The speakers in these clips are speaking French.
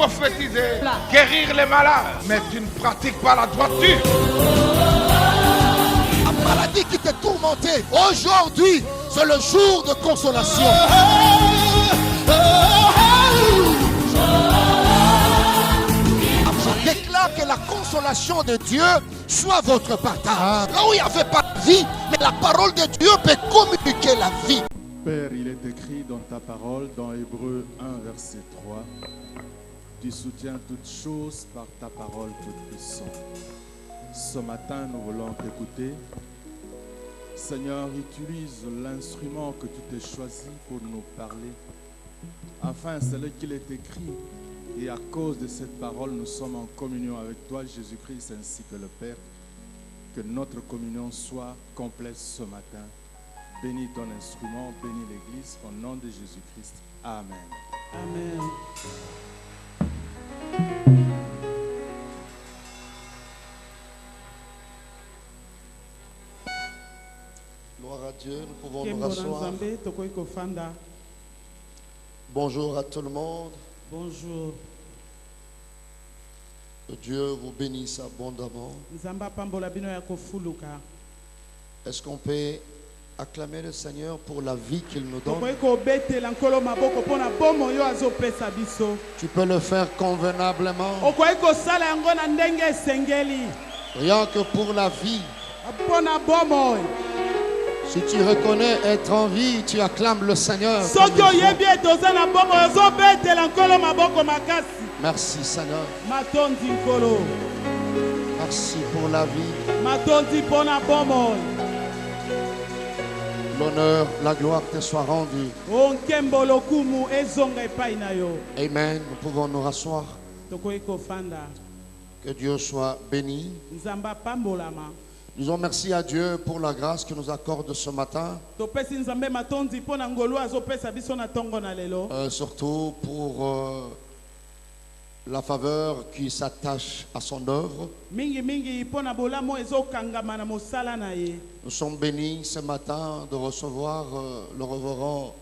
prophétiser, guérir les malades, mais tu ne pratiques pas la droiture. La maladie qui te tourmentait, aujourd'hui, c'est le jour de consolation. Je déclare que la consolation de Dieu soit votre partage. Là où il n'y avait pas de vie, mais la parole de Dieu peut communiquer la vie. Père, il est écrit dans ta parole, dans Hébreux 1, verset 3, tu soutiens toutes choses par ta parole toute puissante. Ce matin, nous voulons t'écouter. Seigneur, utilise l'instrument que tu t'es choisi pour nous parler, afin, c'est là qu'il est écrit, et à cause de cette parole, nous sommes en communion avec toi, Jésus-Christ, ainsi que le Père. Que notre communion soit complète ce matin. Bénis ton instrument, bénis l'Église, au nom de Jésus-Christ. Amen. Amen. Gloire à Dieu, nous pouvons nous rasseoir. Bonjour à tout le monde. Bonjour. Que Dieu vous bénisse abondamment. Est-ce qu'on peut acclamer le Seigneur pour la vie qu'il nous donne? Tu peux le faire convenablement. Rien que pour la vie. Si tu reconnais être en vie, tu acclames le Seigneur. Merci Seigneur. Merci pour la vie. L'honneur, la gloire te soit rendue. Amen. Nous pouvons nous rasseoir. Que Dieu soit béni. Disons merci à Dieu pour la grâce qu'il nous accorde ce matin. Surtout pour la faveur qui s'attache à son œuvre. Nous sommes bénis ce matin de recevoir le révérend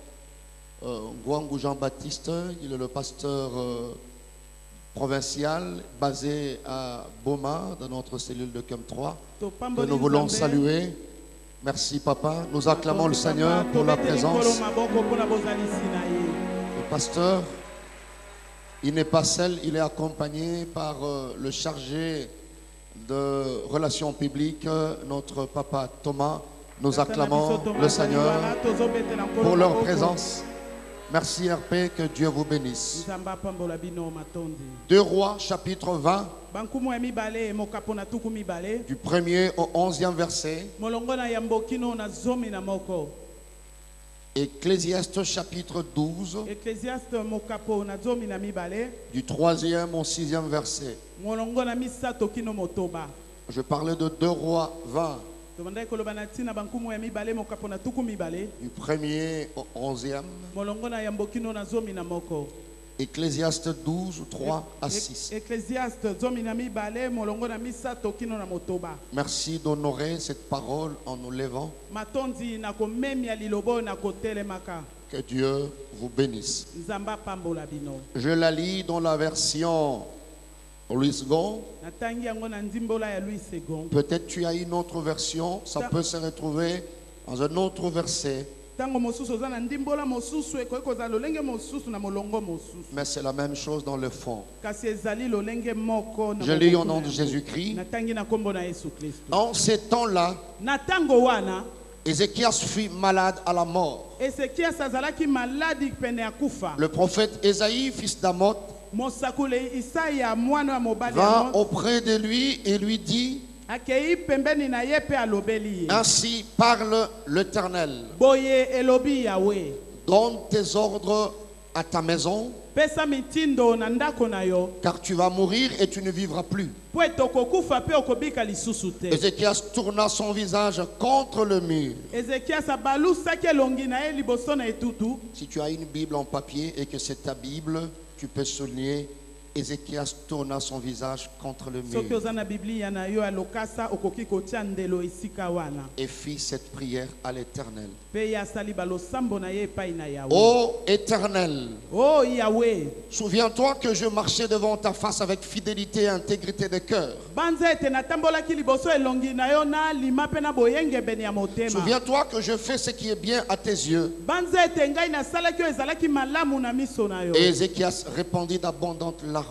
Ngwangu Jean-Baptiste. Il est le pasteur provincial basé à Boma, dans notre cellule de CUM 3, que nous voulons saluer. Merci papa. Nous acclamons le Seigneur pour la présence. Le pasteur, il n'est pas seul, il est accompagné par le chargé de relations publiques, notre papa Thomas. Nous acclamons le Seigneur pour leur présence. Merci RP, que Dieu vous bénisse. 2 Rois chapitre 20, du 1er au 11e verset. Ecclésiaste chapitre 12, du 3e au 6e verset. Je parlais de 2 Rois 20. Du 1er au 11e. Ecclésiaste 12, 3 à 6. Merci d'honorer cette parole en nous levant. Que Dieu vous bénisse. Je la lis dans la version Louis Gon. Peut-être tu as une autre version, ça peut se retrouver dans un autre verset. Mais c'est la même chose dans le fond. Je lis au nom de Jésus-Christ. En ces temps-là, Ézéchias fut malade à la mort. Le prophète Ésaïe, fils d'Amoth, va auprès de lui et lui dit: ainsi parle l'Éternel. Donne tes ordres à ta maison, car tu vas mourir et tu ne vivras plus. Ézéchias tourna son visage contre le mur. Si tu as une Bible en papier et que c'est ta Bible, tu peux souligner Ézéchias tourna son visage contre le soki mur oza na biblia na yo ya lokasa okoki kotia ndelo esika wana et fit cette prière à l'Éternel. mpe ye asali balosambo na ye epai na yawe. Ô Éternel, Oh yawe, souviens-toi que je marchais devant ta face avec fidélité et intégrité de cœur. banza ete natambolaki liboso elongi na yo na lima mpe na boyengebeni ya motema. Souviens-toi que je fais ce qui est bien à tes yeux. banza ete ngai nasalaki oyo ezalaki malamu na miso na yo. Et Ézéchias répandit d'abondantes larmes.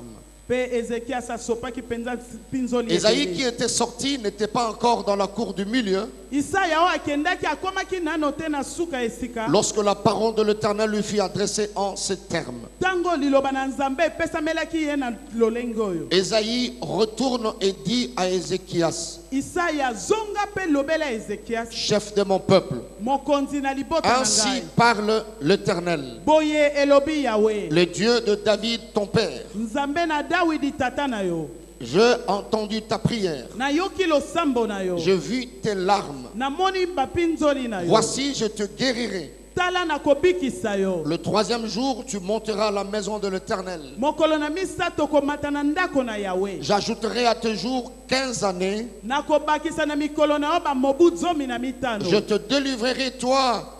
mpe ezekias asopaki mpenza mpinzoli Ésaïe ebele. qui était sorti n'était pas encore dans la cour du milieu isaya oyo akendaki akomaki nano te na suka esika lorsque la parole de l'Éternel lui fut adressée en ces termes. ntango liloba na nzambe epesamelaki ye na lolenge oyo. Ésaïe retourne et dit à Ézéchias, isaya zonga mpe lobela ezekias, chef de mon peuple, mokonzi na libota na ainsi ngai. parle l'Éternel, boye elobi yawe, le Dieu de David ton père. nzambe na dawidi tata na yo, J'ai entendu ta prière, nayoki losambo na yo, j'ai vu tes larmes. namoni bapinzoli na yo. Voici, je te guérirai. tala nakobikisa yo. Le troisième jour, tu monteras à la maison de l'Éternel. mokolo na misato komata na ndako na yawe. J'ajouterai à tes jours 15 années. nakobakisa na mikolo na yo bamobu 15. Je te délivrerai, toi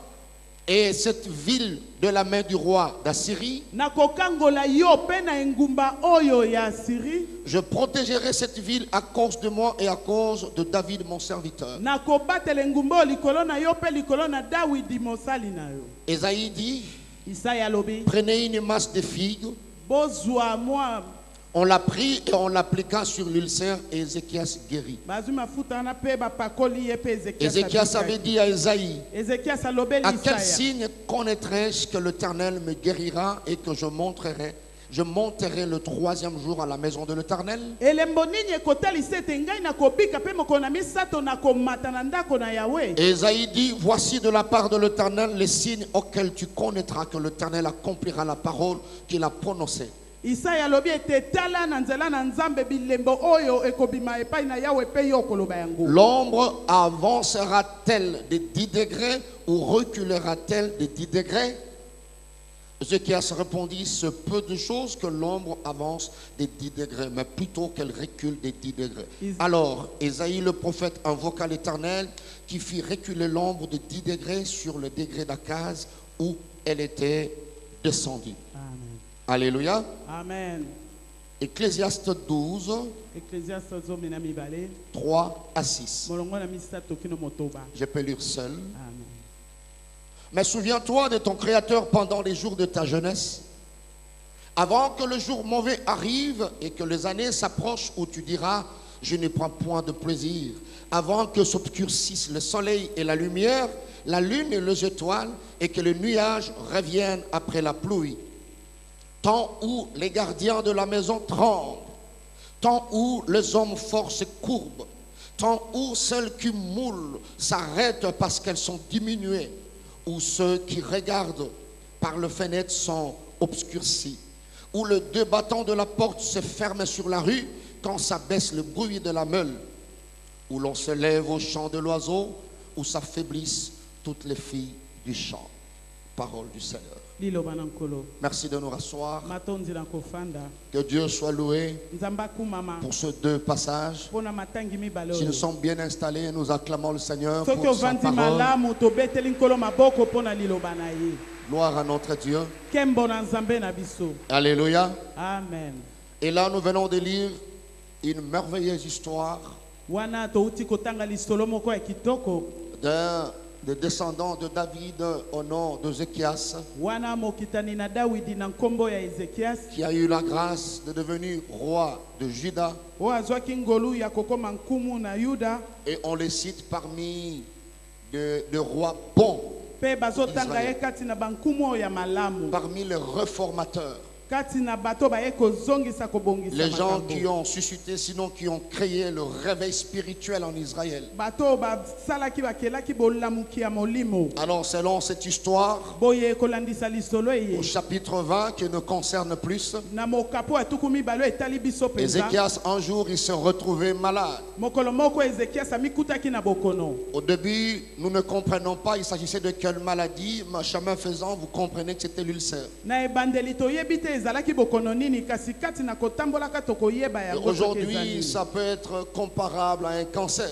et cette ville, de la main du roi d'Assyrie. nakokangola yo mpe na engumba oyo ya Asiri. Je protégerai cette ville à cause de moi et à cause de David, mon serviteur. nakobatela engumba oyo likolo na yo mpe likolo na dawidi mosali na yo. Ésaïe dit, isaya alobi, prenez une masse de figues. bozwa mwa On l'a pris et on l'appliqua sur l'ulcère et Ézéchias guérit. bazwi mafuta wana mpe bapakoli ye mpe Ézéchias avait dit à Ésaïe, ezekias alobeli à quel isaya, signe connaîtrai-je que l'Éternel me guérira et que je monterai le troisième jour à la maison de l'Éternel? elembo nini ekotalisa ete ngai nakobika mpe mokolo na misato nakomata na ndako na yawe? Ésaïe dit, voici de la part de l'Éternel les signes auxquels tu connaîtras que l'Éternel accomplira la parole qu'il a prononcée. isaya alobi ete tala na nzela na nzambe bilembo oyo ekobima epai na yawe mpe yo okoloba yango. L'ombre avancera-t-elle de 10 degrés ou reculera-t-elle de 10 degrés? Ézéchias répondit, ce peu de choses que l'ombre avance de 10 degrés, mais plutôt qu'elle recule de 10 degrés. Alors, Ésaïe le prophète invoqua l'Éternel qui fit reculer l'ombre de 10 degrés sur le degré d'Akaz où elle était descendue. Amen. Alléluia. Amen. Ecclésiaste 12, Ecclésiaste 3 à 6. molongo na misato kino motoba. Je peux lire seul. Amen. Mais souviens-toi de ton Créateur pendant les jours de ta jeunesse, avant que le jour mauvais arrive et que les années s'approchent où tu diras, je ne prends point de plaisir, avant que s'obscurcissent le soleil et la lumière, la lune et les étoiles, et que le nuage revienne après la pluie. Temps où les gardiens de la maison tremblent, temps où les hommes forts se courbent, temps où celles qui moulent s'arrêtent parce qu'elles sont diminuées, où ceux qui regardent par le fenêtre sont obscurcis, où les deux battants de la porte se ferment sur la rue quand s'abaisse le bruit de la meule, où l'on se lève au chant de l'oiseau, où s'affaiblissent toutes les filles du chant. Parole du Seigneur. liloba na nkolo Merci de nous rasseoir. matondi na kofanda Que Dieu soit loué nzambe akumama pour ces deux passages. mpona matangi mibale Si nous oyo. sommes bien installés, nous acclamons le Seigneur soki pour sa ovandi parole. malamu tobeteli nkolo maboko mpona liloba na ye. Gloire à notre Dieu. nkembo na nzambe na biso. Alléluia. Amen. Et là, nous venons de lire une merveilleuse histoire wana touti kotanga lisolo moko ya kitoko d'un des descendants de David au nom d'Ézéchias, wana mokitani na dawidi na nkombo ya ezekias qui a eu la grâce de devenir roi de Juda. oyo azwaki ngolu ya kokoma nkumu na yuda Et on les cite parmi de rois bons, mpe bazotanga Israël. ye kati na bankumu oyo ya malamu parmi les réformateurs, kati na bato baye kozongisa kobongisa les gens makambo. qui ont suscité, sinon qui ont créé le réveil spirituel en Israël. bato oyo basalaki bakelaki bolamuki ya molimo. Alors, selon cette histoire, boye ekolandisa lisolo au eye chapitre 20, qui nous concerne plus, na mokapo ya tuku mibale oyo etali biso mpenza. Ézéchias, un jour, il se retrouvait malade. mokolo moko ezekias amikutaki na bokono. Au début, nous ne comprenons pas, il s'agissait de quelle maladie, mais chemin faisant, vous comprenez que c'était l'ulcère. na ebandeli toyebi te Aujourd'hui, ça peut être comparable à un cancer.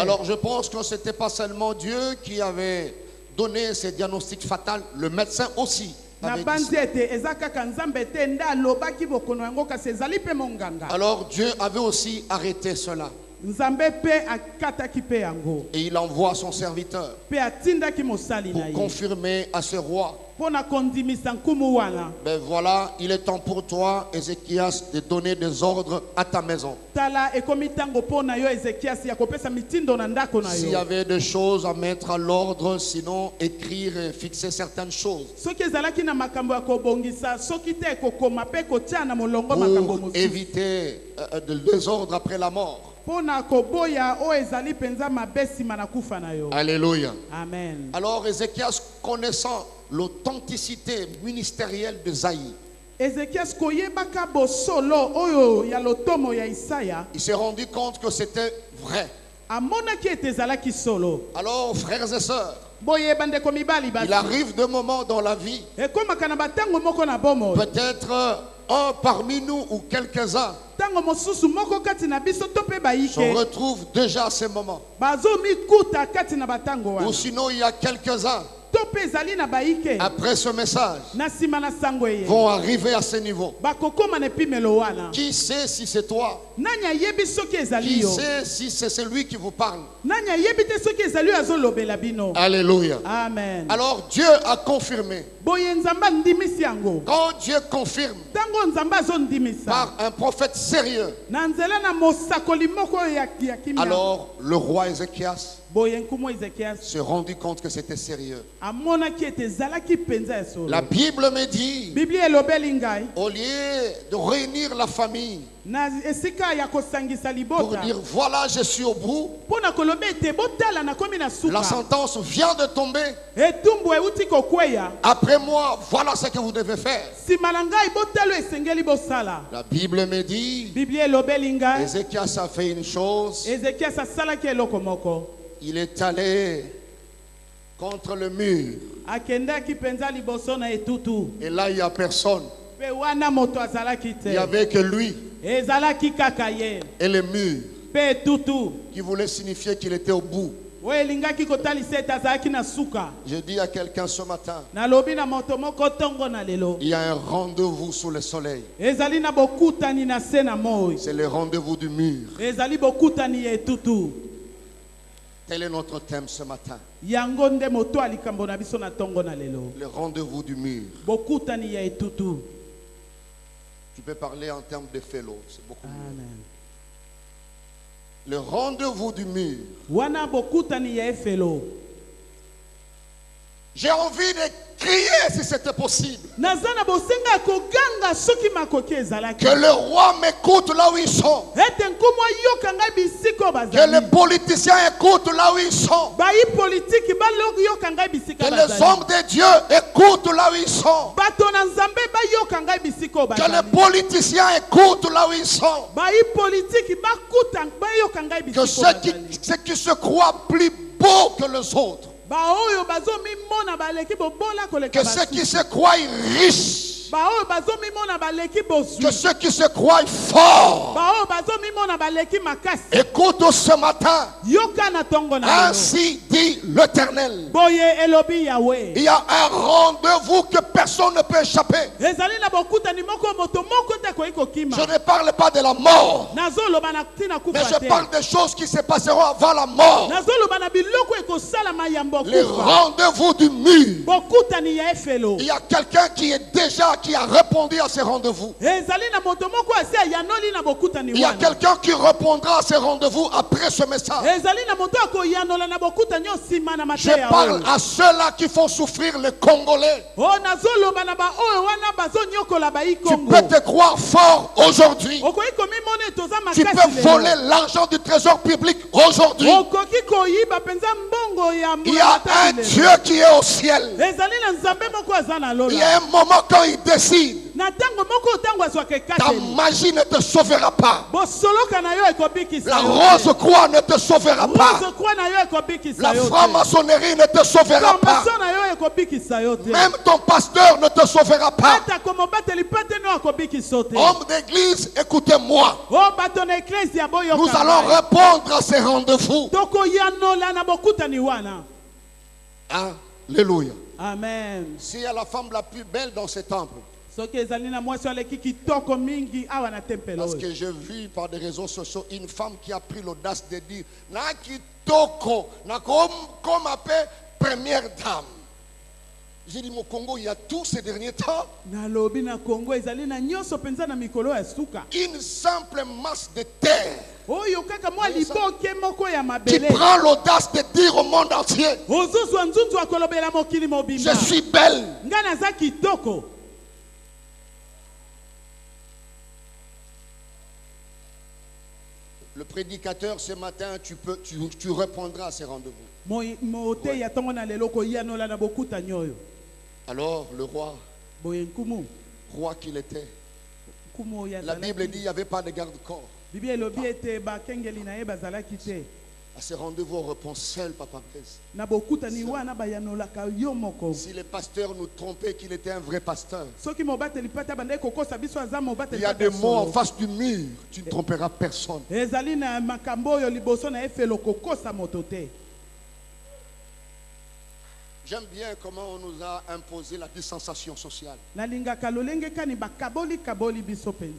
Alors je pense que ce n'était pas seulement Dieu qui avait donné ce diagnostic fatal, le médecin aussi avait dit ça. Alors Dieu avait aussi arrêté cela. Et il envoie son serviteur pour confirmer à ce roi. Ben voilà, il est temps pour toi, Ézéchias, de donner des ordres à ta maison. S'il y avait des choses à mettre à l'ordre, sinon écrire et fixer certaines choses. Pour éviter le désordre après la mort. Alléluia. Amen. Alors Ézéchias, connaissant l'authenticité ministérielle de Zaï, il s'est rendu compte que c'était vrai. Alors frères et sœurs, il arrive des moments dans la vie, peut-être un parmi nous ou quelques-uns se retrouvent déjà à ces moments. Ou sinon il y a quelques-uns après ce message vont arriver à ce niveau. Qui sait si c'est toi? Qui sait si c'est celui qui vous parle? Alléluia. Amen. Alors Dieu a confirmé. Quand Dieu confirme par un prophète sérieux, alors le roi Ézéchias se rendit compte que c'était sérieux. La Bible me dit, au lieu de réunir la famille pour dire voilà je suis au bout, la sentence vient de tomber, après moi voilà ce que vous devez faire. La Bible me dit, Ézéchias a fait une chose, il est allé contre le mur. Et là, il n'y a personne. Il n'y avait que lui. Et le mur qui voulait signifier qu'il était au bout. Je dis à quelqu'un ce matin, il y a un rendez-vous sous le soleil. C'est le rendez-vous du mur. Tel est notre thème ce matin. Le rendez-vous du mur. Tu peux parler en termes de fellow, c'est beaucoup mieux. Le rendez-vous du mur. J'ai envie de crier si c'était possible. Que le roi m'écoute là où ils sont. Que les politiciens écoutent là où ils sont. Que les hommes de Dieu écoutent là où ils sont. Que les politiciens écoutent là où ils sont. Que ceux qui se croient plus beaux que les autres. Que ceux qui se croient riches. Que ceux qui se croient forts. Écoute ce matin. Ainsi dit l'Éternel. Il y a un rendez-vous que personne ne peut échapper. Je ne parle pas de la mort, mais je parle des choses qui se passeront avant la mort. Le rendez-vous du mur. Il y a quelqu'un qui a répondu à ce rendez-vous. Il y a quelqu'un qui répondra à ce rendez-vous après ce message. Je parle à ceux-là qui font souffrir les Congolais. Tu peux te croire fort aujourd'hui. Tu peux voler l'argent du trésor public aujourd'hui. Il y a un Dieu qui est au ciel. Il y a un moment quand il décide, ta magie ne te sauvera pas. La rose croix ne te sauvera pas. La franc-maçonnerie ne te sauvera pas. Même ton pasteur ne te sauvera pas. Homme d'église, écoutez-moi. Nous allons répondre à ces rendez-vous. Alléluia. Amen. S'il y a la femme la plus belle dans ce temple, parce que j'ai vu par des réseaux sociaux une femme qui a pris l'audace de dire Naki Toko, comme appelle première dame. J'ai dit, au Congo, il y a tout ces derniers temps. Une simple masse de terre qui prend l'audace de dire au monde entier je suis belle. Le prédicateur ce matin, tu répondras à ces rendez-vous. Ouais. Alors le roi qu'il était, la Bible dit qu'il n'y avait pas de garde-corps. À ces rendez-vous, on répond seul, Papa Blaise. Si les pasteurs nous trompaient qu'il était un vrai pasteur, il y a des mots en face du mur, tu ne tromperas personne. J'aime bien comment on nous a imposé la distanciation sociale.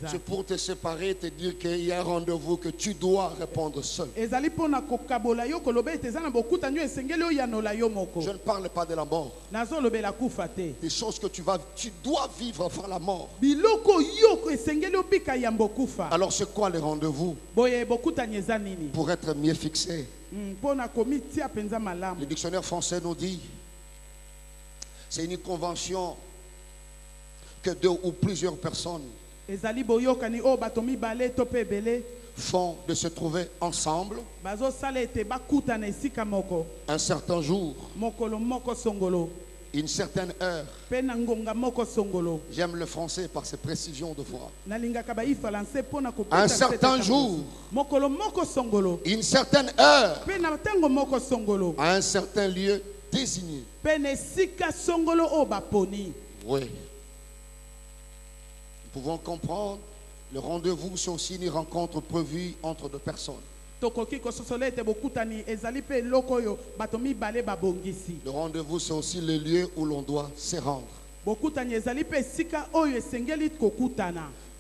C'est pour te séparer, te dire qu'il y a un rendez-vous que tu dois répondre seul. Je ne parle pas de la mort. Des choses que tu dois vivre avant la mort. Alors c'est quoi les rendez-vous? Pour être mieux fixé. Le dictionnaire français nous dit c'est une convention que 2 ou plusieurs personnes font de se trouver ensemble un certain jour, une certaine heure. J'aime le français par ses précisions de voix. Un certain jour, une certaine heure, à un certain lieu désigné. Oui. Nous pouvons comprendre, le rendez-vous, c'est aussi une rencontre prévue entre 2 personnes. Le rendez-vous, c'est aussi le lieu où l'on doit se rendre.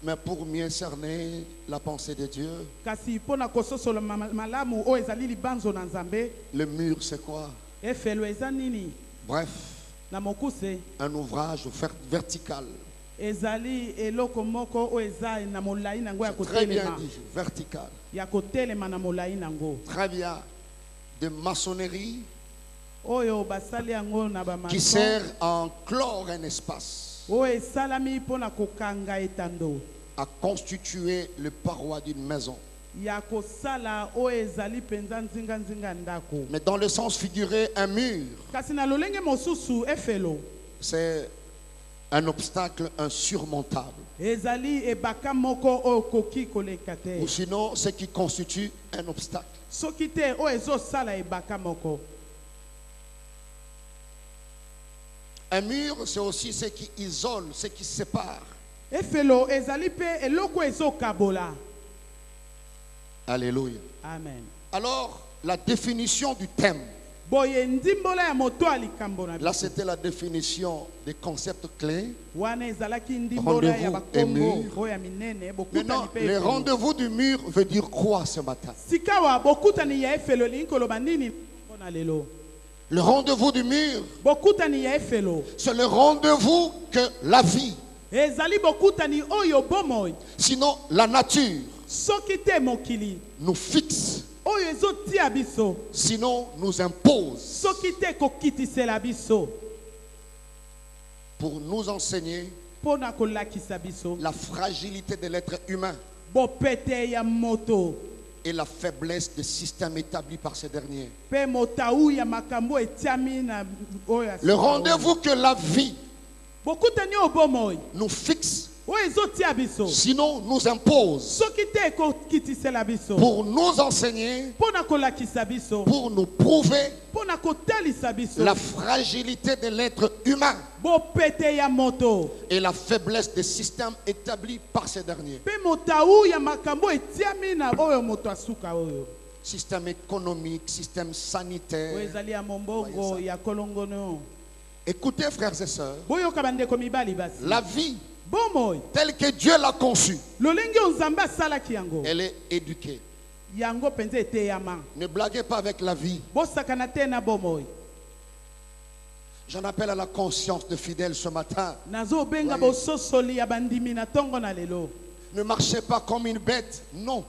Mais pour mieux cerner la pensée de Dieu, le mur, c'est quoi? Bref, un ouvrage vertical. Très bien dit, vertical. Très bien. De maçonnerie qui sert à enclore un espace, à constituer les parois d'une maison. Mais dans le sens figuré, un mur, c'est un obstacle insurmontable. Ou sinon, ce qui constitue un obstacle. Un mur, c'est aussi ce qui isole, ce qui sépare. Alléluia. Amen. Alors, la définition du thème. Là, c'était la définition des concepts clés. Rendez-vous et mur. Maintenant, le rendez-vous du mur veut dire quoi ce matin? Le rendez-vous du mur, c'est le rendez-vous que la vie, sinon la nature, nous fixe, sinon nous impose, pour nous enseigner la fragilité de l'être humain et la faiblesse des systèmes établis par ces derniers. Le rendez-vous que la vie nous fixe sinon nous impose pour nous enseigner, pour nous prouver la fragilité de l'être humain et la faiblesse des systèmes établis par ces derniers. Système économique, système sanitaire. Écoutez, frères et sœurs, la vie telle que Dieu l'a conçue, elle est éduquée. Ne blaguez pas avec la vie. J'en appelle à la conscience de fidèles ce matin. Ne marchez pas comme une bête, non.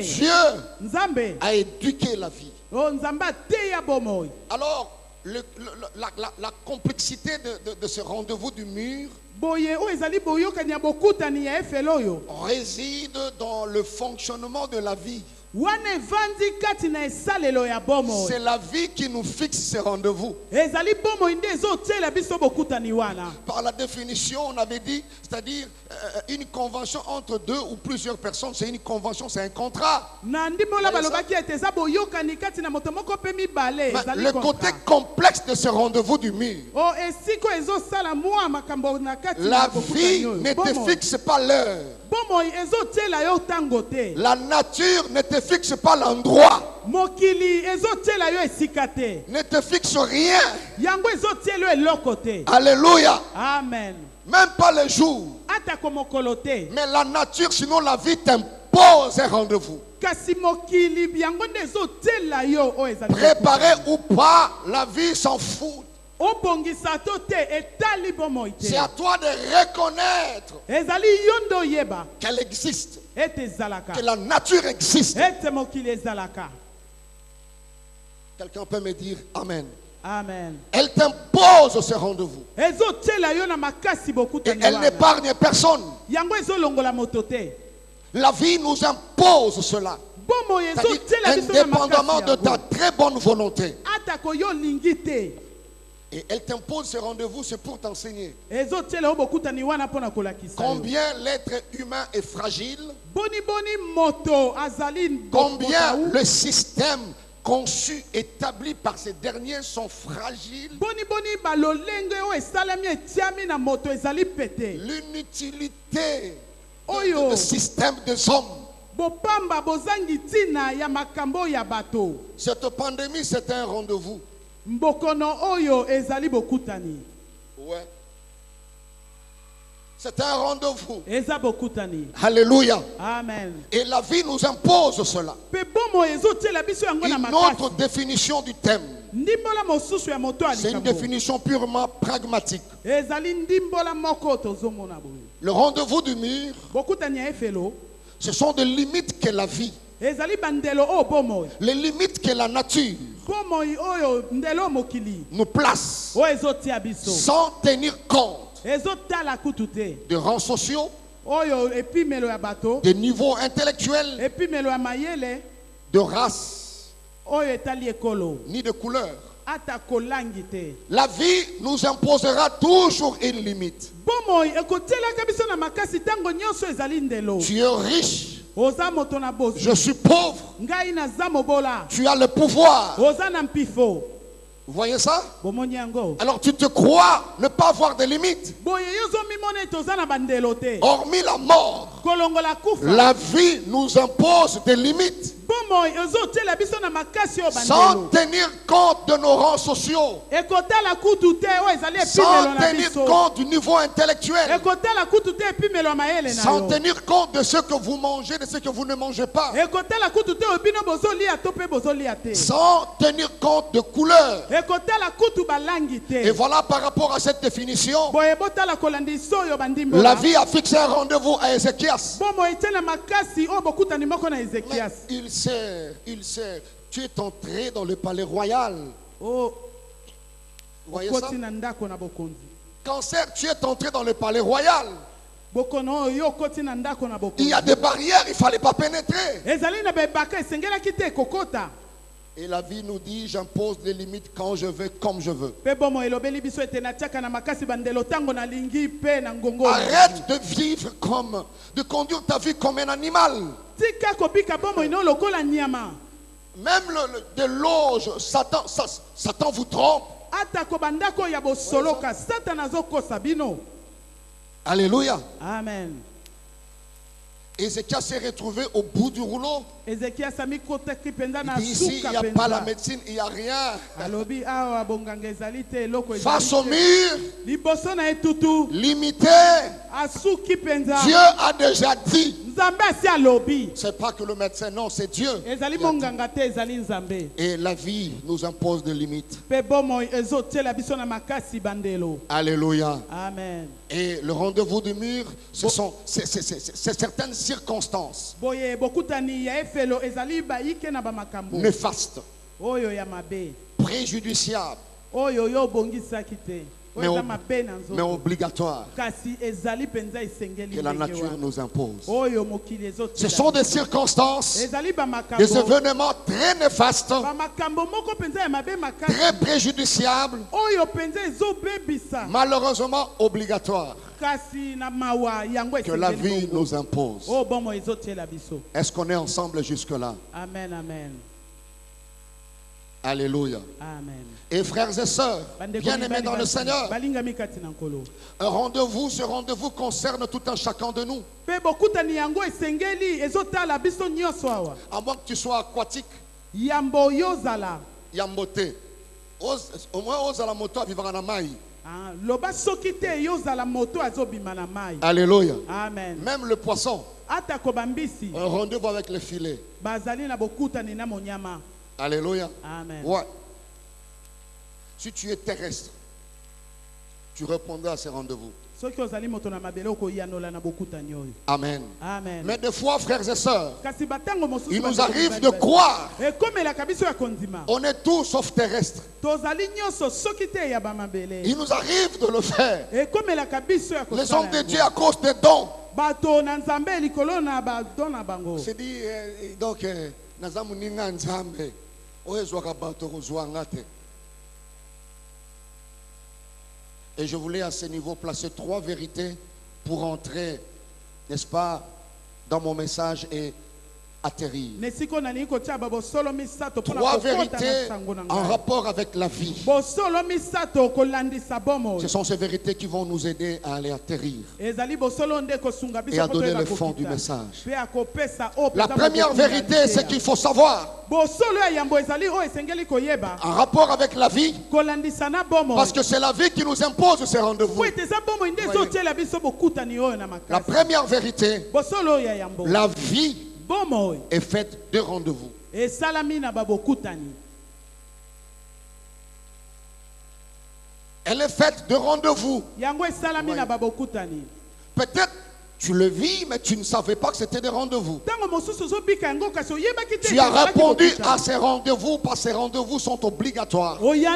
Dieu a éduqué la vie. Alors, la complexité de ce rendez-vous du mur réside dans le fonctionnement de la vie. C'est la vie qui nous fixe ces rendez-vous. Par la définition, on avait dit, c'est-à-dire une convention entre deux ou plusieurs personnes, c'est une convention, c'est un contrat. Le côté complexe de ce rendez-vous du mur, la vie ne te fixe pas l'heure. La nature ne te fixe pas l'endroit. Ne te fixe rien. Alléluia. Amen. Même pas le jour. Mais la nature, sinon la vie t'impose un rendez-vous. Préparé ou pas, la vie s'en fout. C'est à toi de reconnaître qu'elle existe, que la nature existe. Quelqu'un peut me dire Amen. Amen. Elle t'impose ce rendez-vous. Et elle n'épargne personne. La vie nous impose cela. Indépendamment de ta très bonne volonté. Et elle t'impose ce rendez-vous, c'est pour t'enseigner combien l'être humain est fragile, combien le système conçu, établi par ces derniers sont fragiles, l'inutilité du système des hommes. Cette pandémie, c'est un rendez-vous. Ouais. C'est un rendez-vous. Alléluia. Amen. Et la vie nous impose cela. Une autre définition du thème. C'est une définition purement pragmatique. Le rendez-vous du mur, ce sont des limites que la vie, les limites que la nature nous place sans tenir compte de rangs sociaux, de niveaux intellectuels, de race, ni de couleur. La vie nous imposera toujours une limite. Tu es riche, je suis pauvre, tu as le pouvoir. Vous voyez ça? Alors tu te crois ne pas avoir de limites. Hormis la mort, la vie nous impose des limites. Sans tenir compte de nos rangs sociaux, sans tenir compte du niveau intellectuel, sans tenir compte de ce que vous mangez, de ce que vous ne mangez pas, sans tenir compte de couleur. Et voilà, par rapport à cette définition, la vie a fixé un rendez-vous à Ézéchias. Il sait, tu es entré dans le palais royal. Vous voyez ça? Cancer, tu es entré dans le palais royal. Il y a des barrières, il ne fallait pas pénétrer. Et la vie nous dit, j'impose des limites quand je veux, comme je veux. Arrête de vivre comme, de conduire ta vie comme un animal. Même de l'auge, Satan vous trompe. Alléluia. Amen. Ézéchias s'est retrouvé au bout du rouleau. Il dit ici, il n'y a pas la médecine, il n'y a rien. Face au mur, limité, Dieu a déjà dit. C'est pas que le médecin, non, c'est Dieu. Et la vie nous impose des limites. Alléluia. Amen. Et le rendez-vous du mur, c'est certaines circonstances néfastes, préjudiciables, mais obligatoires, que la nature nous impose. Ce sont des circonstances, des événements très néfastes, très préjudiciables, malheureusement obligatoires, que la vie nous impose. Est-ce qu'on est ensemble jusque-là? Amen, amen. Alléluia. Amen. Et frères et sœurs, bien-aimés dans le Seigneur, un rendez-vous, ce rendez-vous concerne tout un chacun de nous. À moins que tu sois aquatique, yamboté. Au moins, ozala moto vivre en maï. Alléluia. Amen. Même le poisson, un rendez-vous avec le filet. Alléluia. Amen. Ouais. Si tu es terrestre, tu répondras à ces rendez-vous. Amen. Amen. Mais des fois, frères et sœurs, il nous arrive de croire. On est tous sauf terrestres. Il nous arrive de le faire. Les hommes de Dieu à cause des dons. C'est dit, donc, et je voulais à ce niveau placer 3 vérités pour entrer, n'est-ce pas, dans mon message et atterrir. 3 vérités en rapport avec la vie. Ce sont ces vérités qui vont nous aider à aller atterrir et à donner le fond du message. La première vérité, c'est qu'il faut savoir, en rapport avec la vie, parce que c'est la vie qui nous impose ces rendez-vous. La première vérité, la vie est faite de rendez-vous. Elle est faite de rendez-vous. Peut-être tu le vis, mais tu ne savais pas que c'était des rendez-vous. Tu as répondu à ces rendez-vous parce que ces rendez-vous sont obligatoires. Mais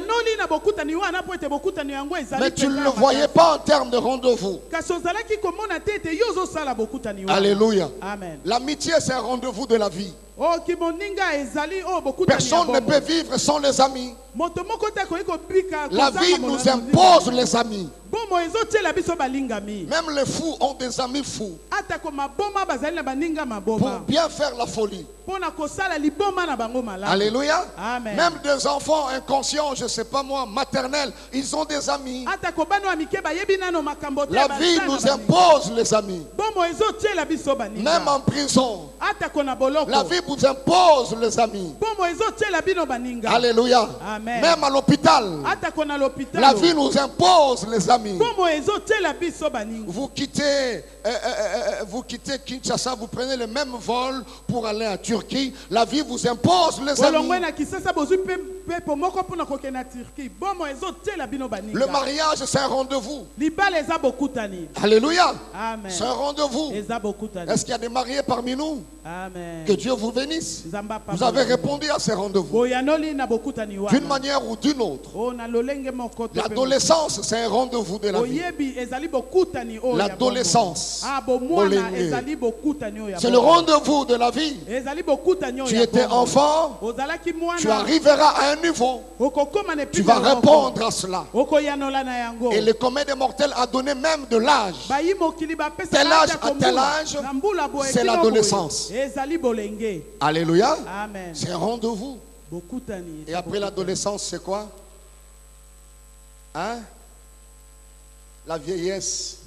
tu ne le voyais pas en termes de rendez-vous. Alléluia. L'amitié, c'est un rendez-vous de la vie. Personne ne peut vivre sans les amis. La vie nous impose les amis. Même les fous ont des amis fous pour bien faire la folie. Alléluia. Amen. Même des enfants inconscients, je ne sais pas moi, maternels, ils ont des amis. La vie nous impose les amis. Même en prison, la vie vous impose les amis. Alléluia. Amen. Même à l'hôpital, la vie nous impose les amis. Vous quittez Kinshasa, vous prenez le même vol pour aller à Turquie. La vie vous impose les amis. pepo moko pona kokena Turquie. Bomo ezotela bino baninga. Le mariage, c'est un rendez-vous. Libala eza bokutani. Alléluia. Amen. C'est un rendez-vous. Eza bokutani. Est-ce qu'il y a des mariés parmi nous? Amen. Que Dieu vous bénisse. Nzamba Vous avez répondu à ces rendez-vous. Boyanoli na bokutani wana. D'une manière ou d'une autre. O na lolenge moko to. L'adolescence, c'est un rendez-vous de la vie. Oyebi ezali bokutani o ya. L'adolescence. Ah bomwana ezali bokutani o ya. C'est le rendez-vous de la vie. Ezali bokutani o ya. Tu étais enfant. Ozalaki mwana. Tu arriveras à un niveau. Tu vas répondre à cela. Et le commun des mortels a donné même de l'âge. Tel âge à tel âge, c'est l'adolescence. Alléluia. Amen. C'est un rendez-vous. Et après l'adolescence, c'est quoi? Hein? La vieillesse.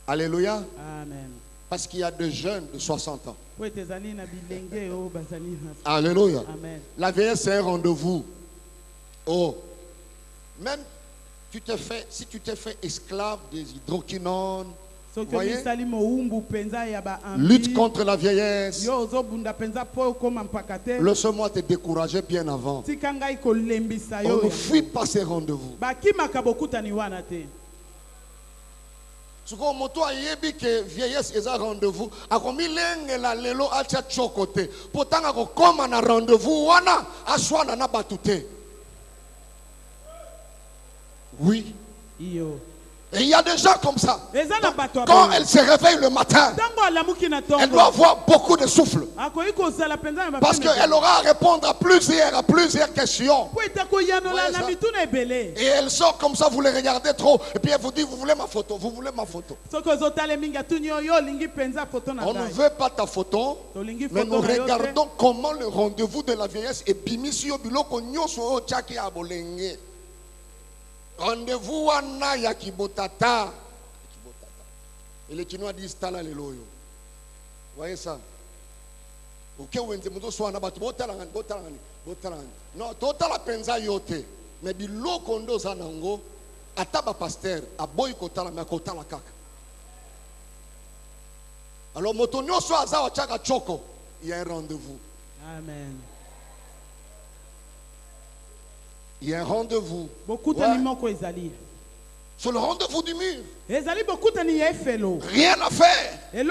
Alléluia. Amen. Parce qu'il y a des jeunes de 60 ans. Alléluia. Amen. La vieillesse, c'est un rendez-vous. Oh. Même si tu t'es fait esclave des hydroquinones, voyez, lutte contre la vieillesse. Laisse-moi te décourager bien avant. On ne fuit pas ces rendez-vous. Souvent, moto ayebi que vieillesse est un rendez-vous. Akomi lengela lelo acha chokote. Pourtant, akokoma na rendez-vous wana aswana na batute. Oui. Et il y a des gens comme ça. Quand elle se réveille le matin, elle doit avoir beaucoup de souffle. Parce qu'elle aura à répondre à plusieurs questions. Et elle sort comme ça, vous les regardez trop. Et puis elle vous dit, vous voulez ma photo, vous voulez ma photo. On ne veut pas ta photo, mais nous regardons comment le rendez-vous de la vieillesse est bimisio biloko nyoso chaki abolenge. Rendez-vous wana ya kibotata. Et les Chinois disent tala leloyo. Voyez ça? Ok, wenze muto swana batu botalangani. Non, totala penza yote. Mais biloko ndo zanango ataba pasteur aboy kotala mais kotala kaka. Alors moto nyoso azawa chaka choko, il y a un rendez-vous. Amen. Il y a un rendez-vous. Ouais. Sur le rendez-vous du mur. Rien à faire. Tu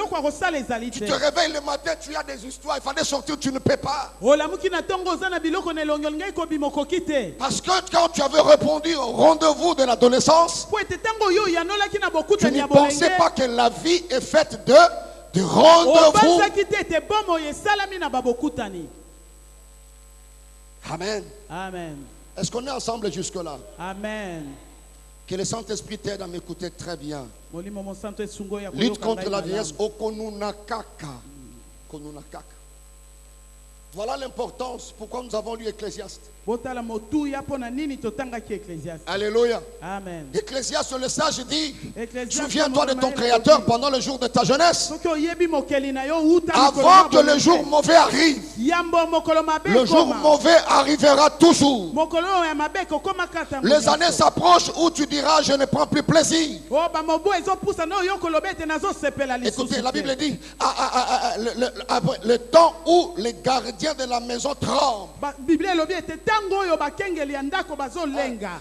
te réveilles le matin, tu as des histoires, il fallait sortir, tu ne peux pas. Parce que quand tu avais répondu au rendez-vous de l'adolescence, tu ne pensais pas que la vie est faite de rendez-vous. Amen. Amen. Est-ce qu'on est ensemble jusque-là? Amen. Que le Saint-Esprit t'aide à m'écouter très bien. Lutte contre la vieillesse. Okonunakaka. Voilà l'importance. Pourquoi nous avons lu Ecclésiaste. Alléluia. Amen. Ecclésiaste, le sage dit, souviens-toi de ton Créateur pendant le jour de ta jeunesse. Avant que le jour mauvais arrive. Le jour mauvais arrivera toujours. Les années s'approchent où tu diras, je ne prends plus plaisir. Écoutez, la Bible dit, le temps où les gardiens de la maison tremblent.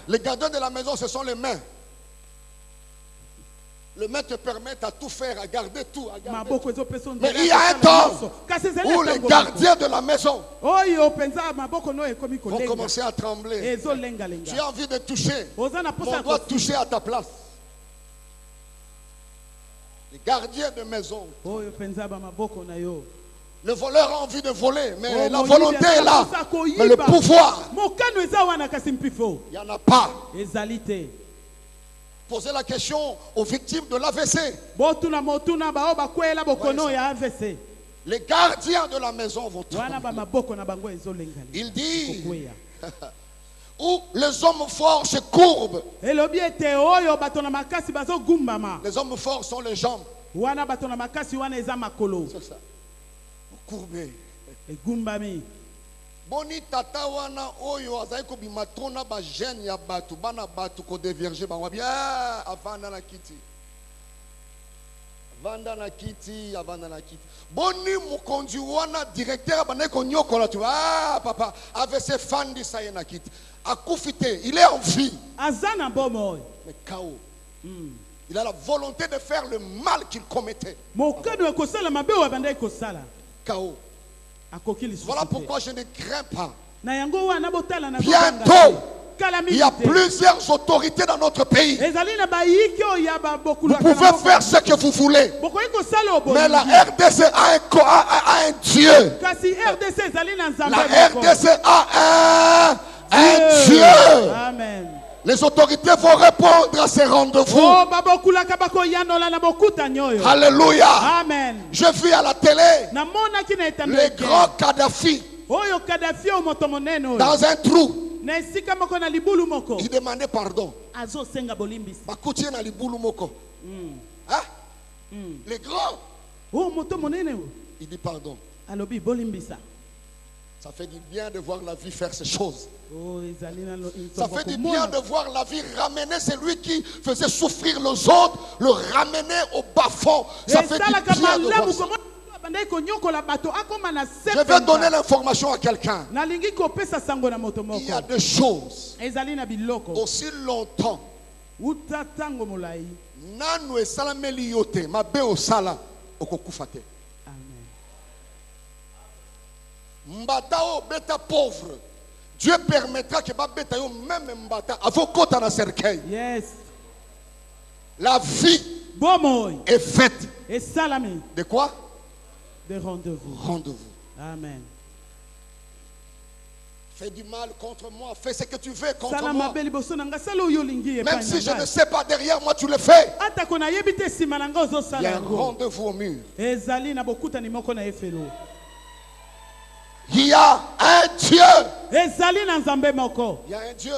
Les gardiens de la maison, ce sont les mains. Le main te permet à tout faire, à garder tout. Mais il y a un temps où les gardiens de la maison vont commencer à trembler. Tu as envie de toucher. On doit toucher à ta place. Les gardiens de maison. Le voleur a envie de voler, mais la volonté est là. Mais le pouvoir, il n'y en a pas. Posez la question aux victimes de l'AVC. Les gardiens de la maison vont trembler. Il dit où les hommes forts se courbent. Les hommes forts sont les jambes. C'est ça. Courbé. Boni tata wana oyo azaiko bimatona ba jeune ya batu bana batu ko dévierger ba wabia afana na kiti. Vanda na kiti, avanda na kiti. Boni mukonzi wana directeur abane konyokola tu. Ah papa, avec ses fans de ça na kiti. Akufite, il est en vie. Azana bomoy. Mais KO. Il a la volonté de faire le mal qu'il commettait. Mokado ekosala mabe wa banda ekosala. KO. Akokili susu. Voilà pourquoi je ne crains pas. Na yango wana botala na Bientôt, il y a plusieurs autorités dans notre pays. Vous pouvez faire ce que vous voulez. Mais la RDC a un Dieu. La RDC a un Dieu. Amen. Les autorités vont répondre à ces rendez-vous. Alléluia. Amen. Je vis à la télé les grands Kadhafi dans un trou. Il demandait pardon. Hein? Les grands. Il dit pardon. Ça fait du bien de voir la vie faire ces choses. Ça fait du bien de voir la vie ramener celui qui faisait souffrir les autres, le ramener au bas-fond. Ça fait du bien de voir ça. Je vais donner l'information à quelqu'un. Il y a des choses. Aussi longtemps. Nanu esalameli yote mabe osala okokufate. Mbata o beta pauvre. Dieu permettra que babeta yo même mbata avokota na cercueil. Yes. La vie est faite. De quoi? De rendez-vous. Rendez-vous. Amen. Fais du mal contre moi, fais ce que tu veux contre moi. Même si je ne sais pas derrière moi, tu le fais. Il y a un rendez-vous au mur. Il y a un Dieu. Il y a un Dieu.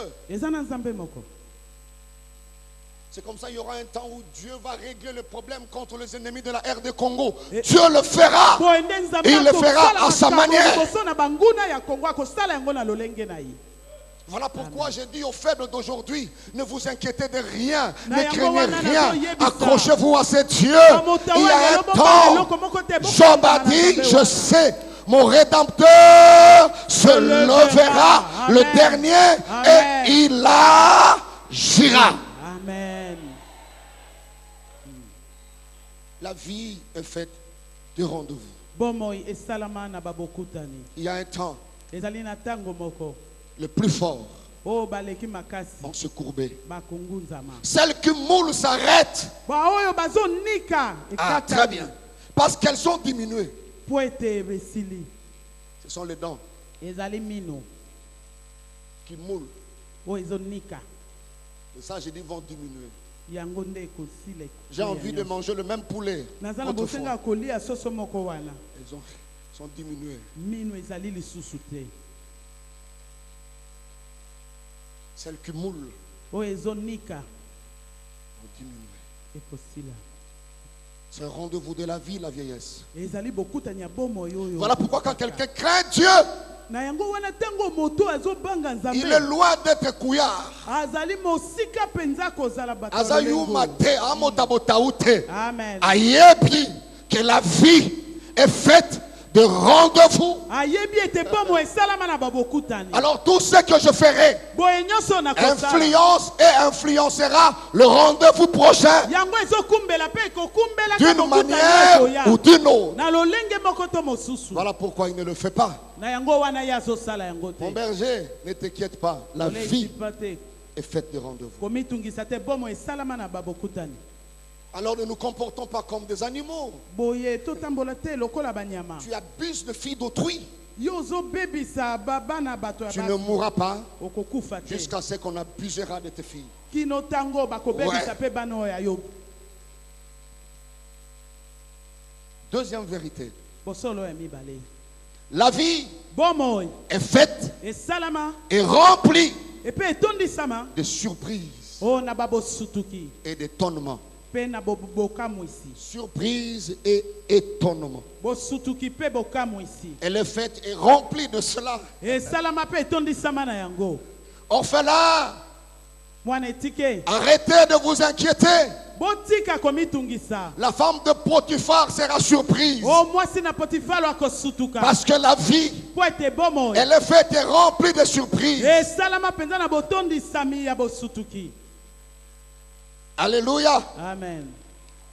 C'est comme ça il y aura un temps où Dieu va régler le problème contre les ennemis de la RD Congo. Dieu le fera. Il le fera à sa manière. Voilà pourquoi j'ai dit aux faibles d'aujourd'hui, ne vous inquiétez de rien, ne craignez rien, accrochez-vous à ce Dieu. Il y a un temps, Job a dit, je sais, mon Rédempteur se levera, le dernier, et il agira. Amen. La vie est faite de rendez-vous. Il y a un temps, le plus fort vont se courber. Celles qui moulent s'arrêtent. Ah, très bien. Parce qu'elles ont diminué. Ce sont les dents qui moulent. Et ça, j'ai dit, vont diminuer. J'ai envie de manger le même poulet. Autrefois. Ils sont diminués. Celles qui moulent vont diminuer. C'est un rendez-vous de la vie, la vieillesse. Voilà pourquoi quand quelqu'un craint Dieu, il est loin d'être couillard. Ayebi que la vie est faite de rendez-vous. Alors tout ce que je ferai influence et influencera le rendez-vous prochain d'une manière ou d'une autre. Voilà pourquoi il ne le fait pas. Mon berger, ne t'inquiète pas, la vie est faite de rendez-vous. Alors ne nous comportons pas comme des animaux. Tu abuses de filles d'autrui. Tu ne mourras pas jusqu'à ce qu'on abusera de tes filles. Ouais. Deuxième vérité. La vie est faite et remplie de surprises et d'étonnements. Surprise et étonnement. Elle est faite et remplie de cela. Orphelin, Arrêtez de vous inquiéter. botika komitungisa. La femme de Potiphar sera surprise. O mwasi na Potifar akosutuka. Parce que la vie, Po ete bomo. elle est faite et remplie de surprises. E salama penza na botondi sami ya bosutuki. Alléluia. Amen.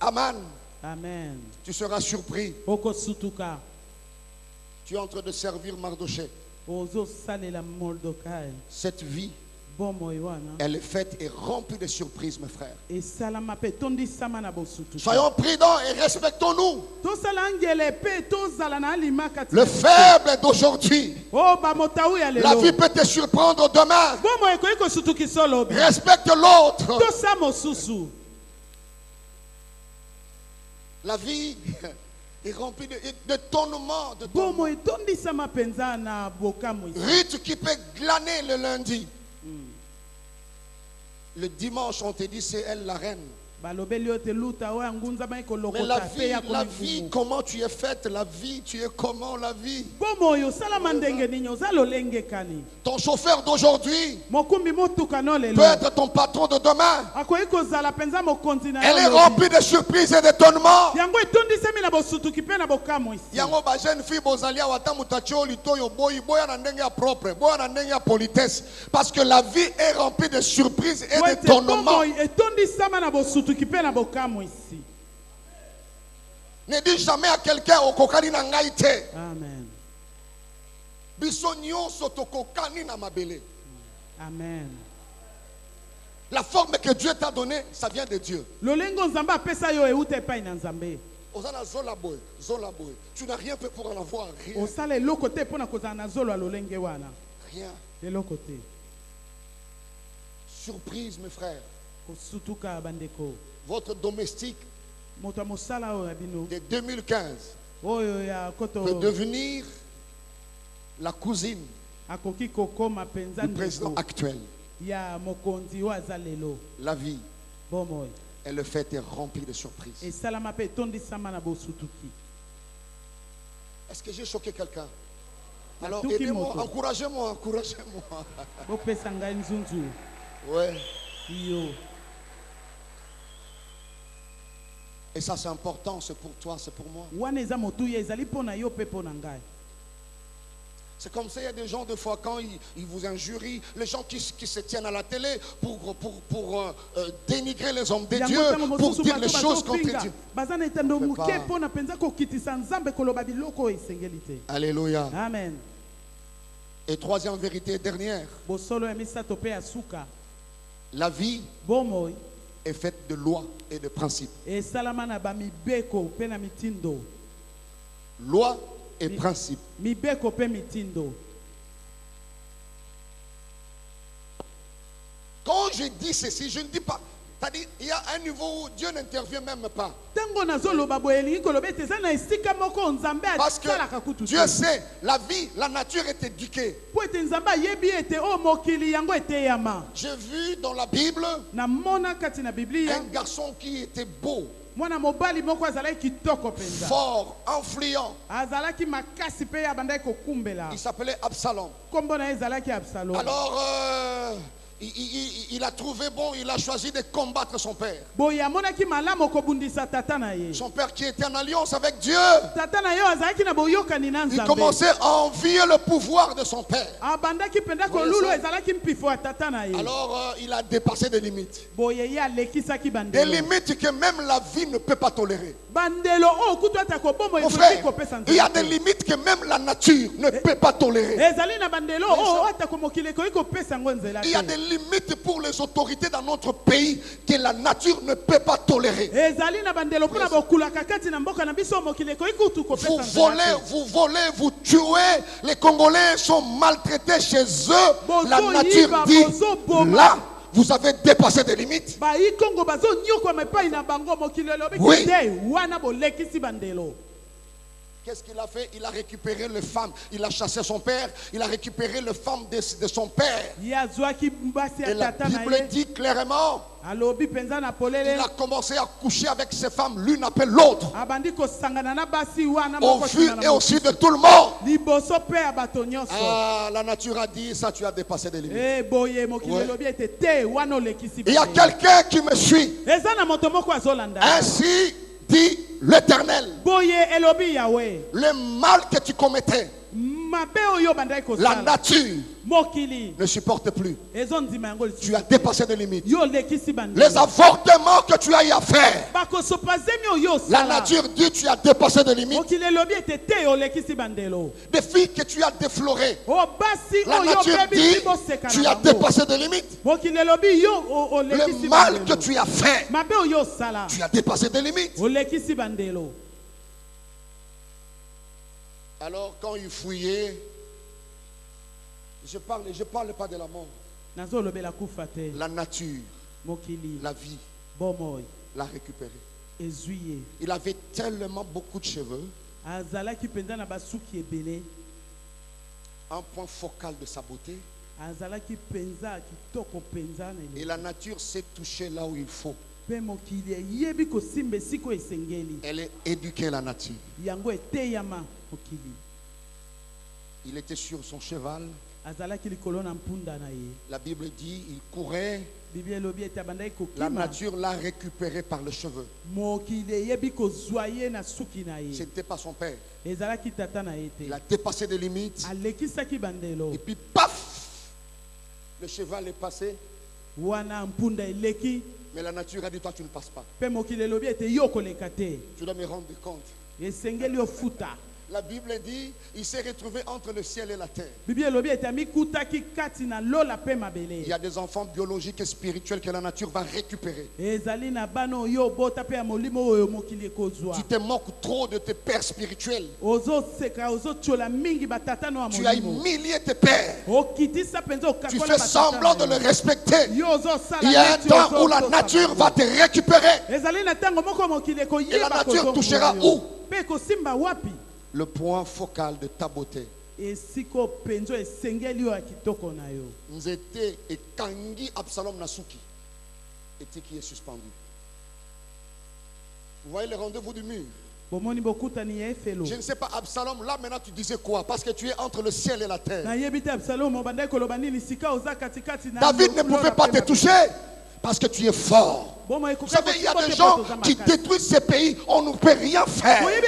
Amen. Amen. Tu seras surpris. Okosutuka. Tu es en train de servir Mardoché. Ozo salela Mordokai. Cette vie, Bomo iwana. elle est faite et remplie de surprises, mes frères. E salama pe tondi sama na bosutuki. Soyons prudents et respectons-nous. To salangele pe to zala na limaka. Le faible d'aujourd'hui, O ba motaou ya lelo. la vie peut te surprendre demain. Bomo eko ikosutuki solo. Respecte l'autre. To samo susu. La vie est remplie de tonnements, de Bomo tonnements. etondi sama penza na bokamu. Ruth qui peut glaner le lundi. Le dimanche, on te dit c'est elle la reine. Balobeli ote luta o ngunza ba iko Mais lokota pe ya la vie, comment tu es faite, la vie, tu es comment la vie? Bomo yo salama ndenge ninyo zalo lenge kani. Ton chauffeur d'aujourd'hui Mokumbi motuka no lelo. peut être ton patron de demain. Akoyi kozala penza mokonzi na Elle est yo. remplie de surprises et d'étonnements. Yango etondi semi na bosutuki pe na bokamu isi. Yango ba jeune fille bozalia watamu tachio litoyo boy boya na ndenge ya propre, boya na ndenge ya politesse, parce que la vie est remplie de surprises et Wete d'étonnements. bomo etondi sama na bosutuki pe na bokamu isi. Ne dis jamais à quelqu'un okokani na ngai te. Amen. Biso nyonso tokokani na mabele. Amen. La forme que Dieu t'a donnée, ça vient de Dieu. Lolengo nzamba apesa yo eute pa ina nzambe. Osana zola boy, zola boy. Tu n'as rien fait pour en avoir, rien. Osala eloko te pona kozala na zolo ya lolenge wana. Rien. Eloko te. Surprise, mes frères. Kosutuka bandeko. Votre domestique Moto mosala oyo ya bino. de 2015 Oyo ya koto peut devenir la cousine akoki kokoma penza du président ndeko actuel. ya mokonzi oyo aza lelo. La vie, Bomo. elle est faite et remplie de surprises. Esalama pe etondisama na bosutuki. Est-ce que j'ai choqué quelqu'un? Alors Tuki aidez-moi, moto. encouragez-moi, encouragez-moi. Bopesa ngai nzunzu. Ouais. Yo. Et ça c'est important, c'est pour toi, c'est pour moi. Wana eza motuya ezali pona yo pe pona ngai. C'est comme ça, il y a des gens, des fois, quand ils vous injurient, les gens qui se tiennent à la télé pour dénigrer les hommes de Dieu, pour dire les choses contre Dieu. Bazana etando Peut pas. muke pona penza kokitisa nzambe koloba biloko esengeli te. Alléluia. Amen. Et troisième vérité dernière, Bosolo ya misato pe ya suka. la vie Bomo est faite de lois et de principes. esalama na ba mibeko pe na mitindo. Lois et principes. Mibeko pe mitindo. Quand je dis ceci, je ne dis pas. C'est-à-dire, il y a un niveau où Dieu n'intervient même pas. Tango nazoloba boyelingi koloba ete eza na esika moko nzambe Parce que asalaka kutu te. Dieu sait, la vie, la nature est éduquée. Po ete nzambe ayebi ete o mokili yango eteyama. J'ai vu dans la Bible Na mona kati na Biblia un garçon qui était beau, mwana mobali moko azalaki kitoko penza. fort, influent. Azalaki makasi pe ya bandaki kokumbela. Il s'appelait Absalom. Kombo na ye ezalaki Absalom. Alors, il a trouvé bon, il a choisi de combattre son père. Boye amonaki malamu kobundisa tata na ye. Son père qui était en alliance avec Dieu. Tata na ye azalaki na boyokani na Il nzambe. commençait à envier le pouvoir de son père. Abandaki penda Voyez kolulu ça? ezalaki mpifo ya tata na ye. Alors, il a dépassé des limites. Boye ye alekisaki Des bandelo. limites que même la vie ne peut pas tolérer. Bandelo o kutu ata kobomo Mon ekoki frère, kopesa il y a nzambe. des limites que même la nature ne peut pas tolérer. Ezali na bandelo o ata komokili ekoki kopesa ngo nzela Il y a te. des limites pour les autorités dans notre pays que la nature ne peut pas tolérer. Ezali na bandelo mpona bokulaka kati na mboka na biso mokili ekoki kutu Vous kopesa nzela volez, vous tuez. Les Congolais sont maltraités chez eux. Bozo La nature yiba, dit, bozo boma. là, vous avez dépassé des limites. bayi kongo bazonyokwa epai na bango mokili elobi Oui. te wana bolekisi bandelo. qu'est-ce qu'il a fait? Il a récupéré les femmes. Il a chassé son père. Il a récupéré les femmes de son père. Et la Bible dit clairement, il a commencé à coucher avec ses femmes l'une après l'autre, au vu et aussi de tout le monde. Ah, la nature a dit ça, tu as dépassé des limites. Il y a quelqu'un qui me suit. Ainsi dit l'Éternel, le mal que tu commettais, la nature ne supporte plus. Tu as dépassé des limites. Les avortements que tu as eu à faire, la nature dit tu as dépassé des limites. Des filles que tu as déflorées, la nature dit tu as dépassé des limites. Le mal que tu as fait, tu as dépassé des limites. Alors quand il fouillait, je parle pas de la mort. La nature, la vie, l'a récupéré. Il avait tellement beaucoup de cheveux. Un point focal de sa beauté. Et la nature s'est touchée là où il faut. Elle est éduquée, la nature. Il était sur son cheval. La Bible dit il courait. La nature l'a récupéré par les cheveux. C'était pas son père. Il a dépassé des limites. Et puis paf, le cheval est passé. Mais la nature a dit toi tu ne passes pas. Tu dois me rendre compte. La Bible dit il s'est retrouvé entre le ciel et la terre. Il y a des enfants biologiques et spirituels que la nature va récupérer. Tu te moques trop de tes pères spirituels. Tu as humilié tes pères. Tu fais semblant de le respecter. Il y a un temps où la nature va te récupérer. Et la nature touchera où? Le point focal de ta beauté. Nzete et Kangi Absalom Nasuki. Et qui est suspendu. Vous voyez le rendez-vous du mur? Je ne sais pas, Absalom, là maintenant tu disais quoi? Parce que tu es entre le ciel et la terre. David ne pouvait pas te toucher parce que tu es fort. Vous savez, il y a des gens qui détruisent ces pays, on ne peut rien faire. Mais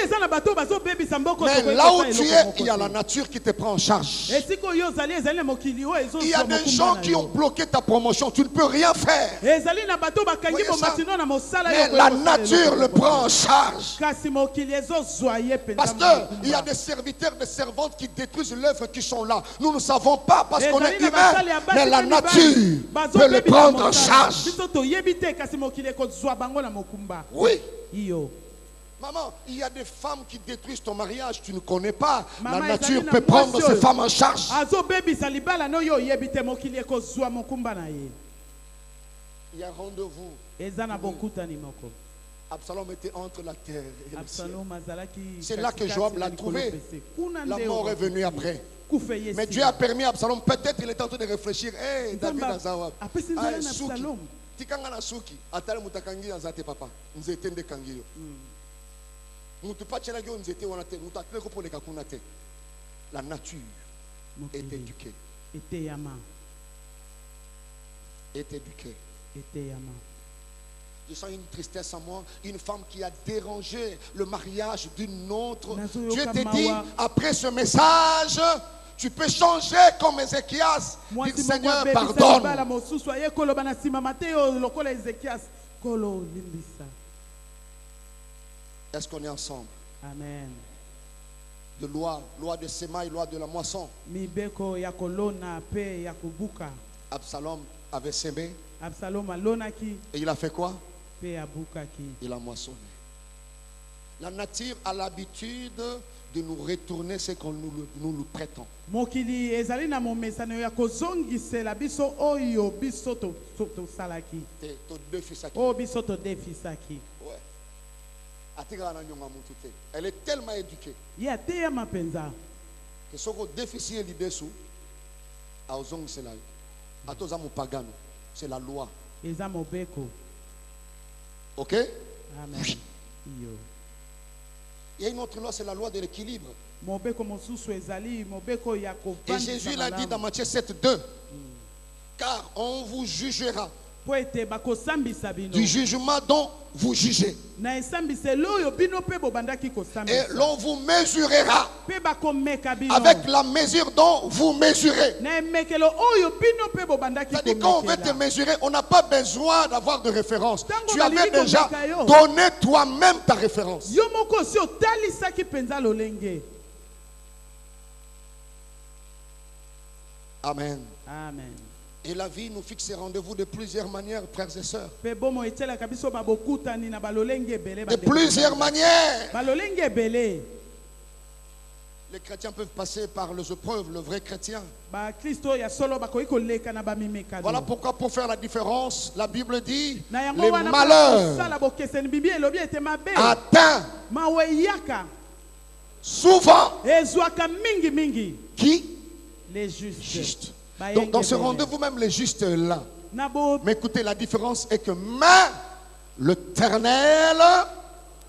là où tu es, il y a la nature qui te prend en charge. Il y a des gens qui ont bloqué ta promotion, tu ne peux rien faire. Mais la nature le prend en charge. Pasteur, il y a des serviteurs, des servantes qui détruisent l'œuvre qui sont là. Nous ne savons pas parce qu'on est humain, mais la nature peut le prendre en charge. Oui. Maman, il y a des femmes qui détruisent ton mariage, tu ne connais pas. La nature peut prendre ces femmes en charge. Il y a un rendez-vous. Absalom était entre la terre et le ciel. C'est là que Joab l'a trouvé. La mort est venue après. Mais Dieu a permis à Absalom, peut-être il est en train de réfléchir. Hey, David Azawab. Tikanga na suki atale mutakangi nzate papa nzete nde kangiyo mutu pachela gyo nzete wana te mutu atele ko poleka kuna te. La nature est éduquée. Est éduquée. Je sens une tristesse en moi, une femme qui a dérangé le mariage d'une autre. Dieu te dit après ce message, tu peux changer comme Ézéchias. Dis Seigneur, pardonne. Est-ce qu'on est ensemble? Amen. De loi de Sémaï, loi de la moisson. Absalom avait sémé. Et il a fait quoi? Il a moissonné. La nature a l'habitude de nous retourner ce que nous lui prêtons. Ouais. Elle est tellement éduquée ya te ya mapenza que ce déficit est l'idée sous c'est là. C'est la loi. eza mobeko. Ok? Amen. Yo. Il y a une autre loi, c'est la loi de l'équilibre. Mobeko mosusu ezali mobeko ya Et Jésus l'a dit dans Matthieu 7:2. Car on vous jugera po ete bakosambisa bino du jugement dont vous jugez. na esambiselo oyo bino pe bobandaki Et kosambisa l'on vous mesurera pe bakomeka bino avec la mesure dont vous mesurez. na emekelo oyo bino pe bobandaki C'est-à-dire quand on veut te komekela. mesurer, on n'a pas besoin d'avoir de référence. Tango Tu avais balingi déjà komeka yo. donné toi-même ta référence. Yo moko osi otalisaki mpenza lolenge. Amen. Amen. Et la vie nous fixe ses rendez-vous de plusieurs manières, frères et sœurs. Pe bomo etelaka biso babokutani na balolenge ebele De plusieurs manières. balolenge ebele. Les chrétiens peuvent passer par les épreuves, le vrai chrétien. Bakristo ya solo bakoki koleka na bamimekano. Voilà pourquoi pour faire la différence, la Bible dit Na yango les wana malheurs sala bokeseni bibi elobi ete mabe atteints mawe yaka souvent ezwaka mingi mingi qui? les justes. Justes. Bayenge Donc dans ce ebele. rendez-vous, même les justes là. na bo Mais écoutez, la différence est que mais l'Éternel,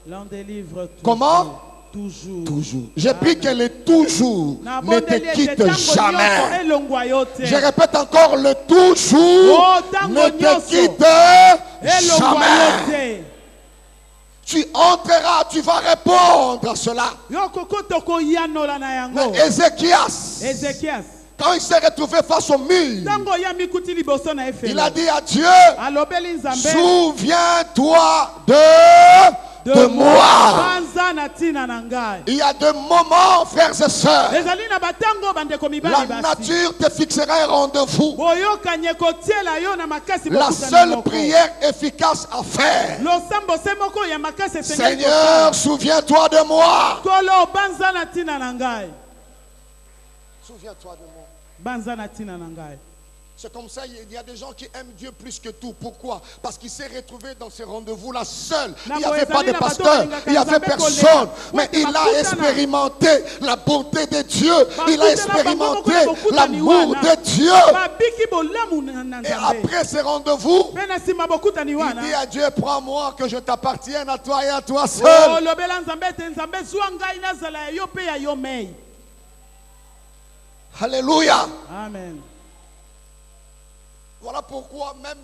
l'on délivre toujours. Comment? Toujours. toujours. J'ai pris qu'elle est toujours, Na ne te bondeli ete quitte tango jamais. nyonso elongwa yo te. Je répète encore, le toujours Oh, tango ne te nyonso. quitte Elongwa jamais. yo te. Tu entreras, tu vas répondre à cela. Yo kokoto koyanola na yango. Mais Ézéchias, Ezekias quand il s'est retrouvé face au mur, tango ya mikuti liboso na il efelo a dit à Dieu, alobeli nzambe souviens-toi de moi. banza na tina na ngai. Il y a des moments, frères et sœurs, ezali na batango bandeko mibali la basi nature te fixera un rendez-vous. boyokanye kotiela yo na makasi La bokutani seule moko. prière efficace à faire. losambo se moko ya makasi esengeli Seigneur, souviens-toi de moi. kolo banza na tina na ngai. Souviens-toi de moi. Banza na tina na ngai. C'est comme ça, il y a des gens qui aiment Dieu plus que tout. Pourquoi? Parce qu'il s'est retrouvé dans ces rendez-vous-là seul. Il n'y avait pas de pasteur, il n'y avait personne. Mais il a expérimenté la bonté de Dieu. Il a expérimenté l'amour de Dieu. babiki bolamu na Et nzambe après ces rendez-vous, mpe na nsima bokutani il wana dit à Dieu, prends-moi que je t'appartienne à toi et à toi Oh, seul. lobela nzambe ete nzambe zwa ngai nazala ya yo mpe ya yo mei. Alléluia. Amen. Voilà pourquoi même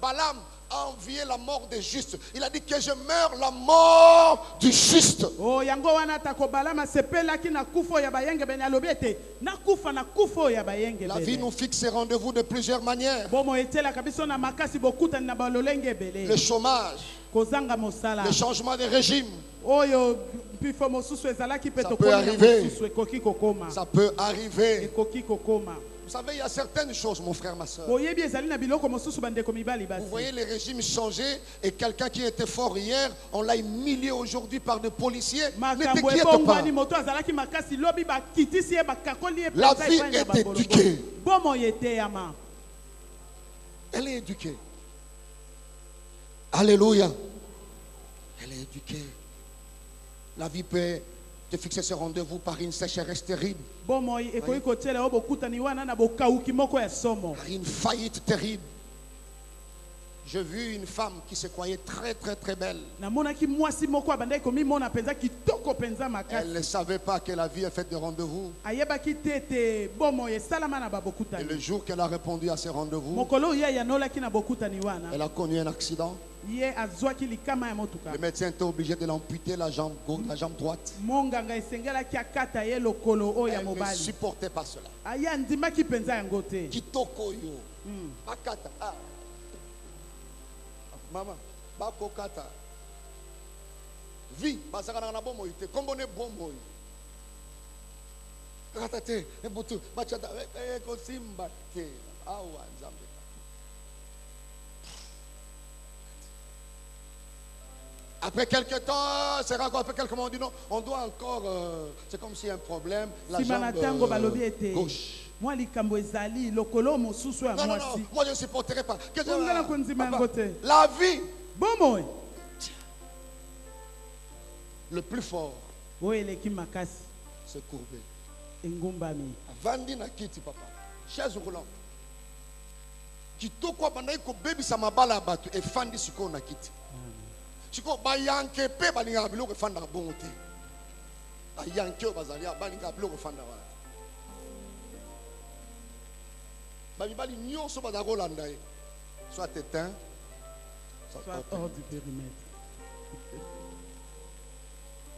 Balaam a envié la mort des justes. Il a dit que je meurs la mort du juste. Oh, yango wana tako balama sepelaki na kufo ya bayenge bene alobi ete nakufa na kufo ya bayenge La vie bene. nous fixe ses rendez-vous de plusieurs manières. Bomo etelaka biso na makasi bokutani na balolenge ebele. Le chômage, Kozanga mosala le changement de régime, oyo mpifo mosusu ezalaki mpe Ça peut tokoni na arriver. mosusu ekoki kokoma. ça peut arriver. Ekoki kokoma. Vous savez, il y a certaines choses, mon frère, ma soeur. boyebi ezali na biloko mosusu bandeko mibali Vous basi. voyez les régimes changer et quelqu'un qui était fort hier, on l'a humilié aujourd'hui par des policiers. Ne makambo t'inquiète pas. ebongwani moto azalaki makasi lobi bakitisi ye bakakoli ye La penza vie epai na est babolongo. éduquée. Bomoi eteyama. Elle est éduquée. Alléluia. Elle est éduquée. La vie peut te fixer ce rendez-vous par une sécheresse terrible, Bomoi ekoki kotiela yo bokutani wana na bokauki moko ya somo. par une faillite terrible. J'ai vu une femme qui se croyait très très très belle. Namonaki mwasi moko abandaki komimona penza kitoko penza Elle makasi. ne savait pas que la vie est faite de rendez-vous. Ayebaki te ete bomoi esalama na Et babokutani. le jour qu'elle a répondu à ces rendez-vous, Mokolo oyo ye yanolaki na bokutani wana. elle a connu un accident. Ye azwaki likama ya motuka. Le médecin était obligé de l'amputer la jambe gauche, la jambe droite. Monganga esengelaki akata ye lokolo oyo ya Elle ne mobali. supportait pas cela. Aye andimaki penza yango te. Kitoko yo. Bakata. Ah. Maman, bakokata. Vie, basaka na bomo ite. Kombone bomo. Ratate, ebutu, bachata, kosimba te. Awa nzambe. Après quelques temps, c'est rare après quelques mois, on dit non, on doit encore, c'est comme s'il y a un problème, la Nsima na tango balobi jambe ete gauche. mwa likambo ezali lokolo mosusu ya Non, non, non, mwasi. moi je ne supporterai pas. Que Ongala konzima Papa, yango te. la vie, Bomoi Le plus fort oyo eleki makasi se courber. engumbami. Vandi na kiti papa. Chaise roulante. Kitoko bandai ko baby sa mabala batu e fandi siko na kiti. Siko ba yanke pe balinga biloko fanda bongo te. Ba yanke o bazalia balinga biloko fanda wa. Ba mibali nyonso bazako landa e. Soit éteint, soit hors du périmètre.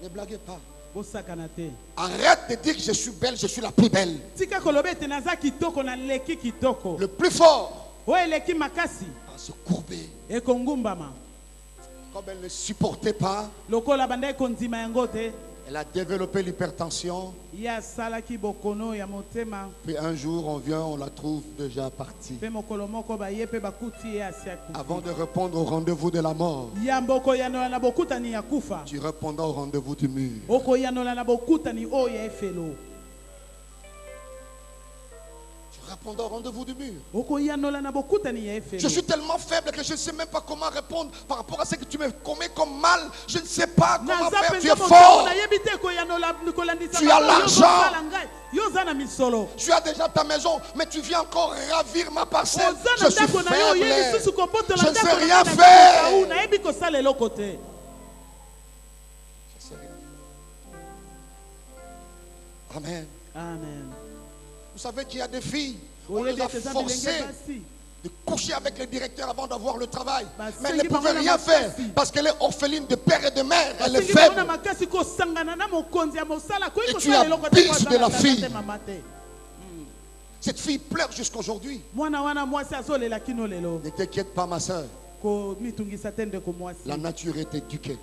Ne blaguez pas. Bosakana te. Arrête de dire que je suis belle, je suis la plus belle. Tika kolobe te naza kitoko na leki kitoko. Le plus fort oyo eleki makasi à se courber. ekongumbama. Comme elle ne supportait pas, Lokola bandai kondima yango te. elle a développé l'hypertension. Ya salaki bokono ya motema. Puis un jour, on vient, on la trouve déjà partie. Pe mokolo moko ba ye pe bakuti ya siaku. Avant de répondre au rendez-vous de la mort, Ya mboko ya no na bokutani ya kufa. tu répondras au rendez-vous du mur. Oko ya no na bokutani o ya efelo. Tu répondras au rendez-vous du mur. Oko ya no na bokutani ya efelo. Je suis tellement faible que je ne sais même pas comment répondre par rapport à ce que tu me commets comme mal. Je ne sais pas comment faire. Tu es fort. Tu as l'argent. Tu as déjà ta maison, mais tu viens encore ravir ma parcelle. Je suis faible. Je ne sais rien faire. Je ne sais rien. Amen. Amen. Vous savez qu'il y a des filles, on les a forcées de coucher avec le directeur avant d'avoir le travail. Mais elle ne pouvait rien faire parce qu'elle est orpheline de père et de mère. Elle est faible. Et tu abuses de la fille. Cette fille pleure jusqu'aujourd'hui. Ne t'inquiète pas, ma soeur. La nature est éduquée.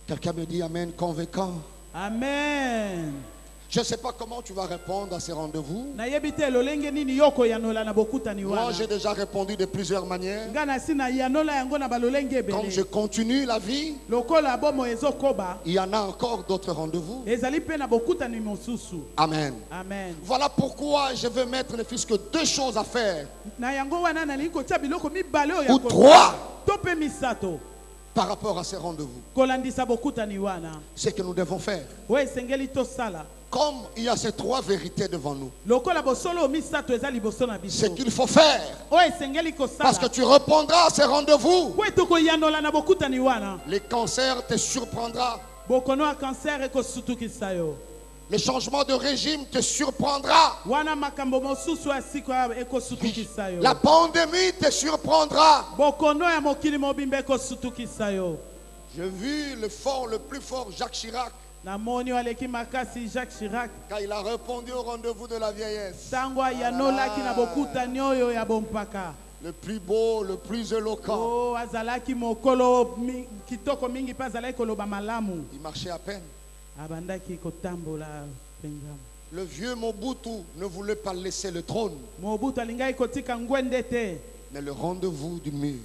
Quelqu'un me dit amen, convaincant. Amen. Je ne sais pas comment tu vas répondre à ces rendez-vous. Moi, j'ai déjà répondu de plusieurs manières. Quand je continue la vie, il y en a encore d'autres rendez-vous. Amen. Amen. Voilà pourquoi je veux mettre ne fût-ce que 2 choses à faire. Ou 3 par rapport à ces rendez-vous. Ce que nous devons faire. Comme il y a ces 3 vérités devant nous, ce qu'il faut faire, parce que tu répondras à ces rendez-vous, les cancers te surprendra, le changement de régime te surprendra, la pandémie te surprendra. J'ai vu le plus fort Jacques Chirac. Quand il a répondu au rendez-vous de la vieillesse, le plus beau, le plus éloquent, il marchait à peine. Le vieux Mobutu ne voulait pas laisser le trône, mais le rendez-vous du mur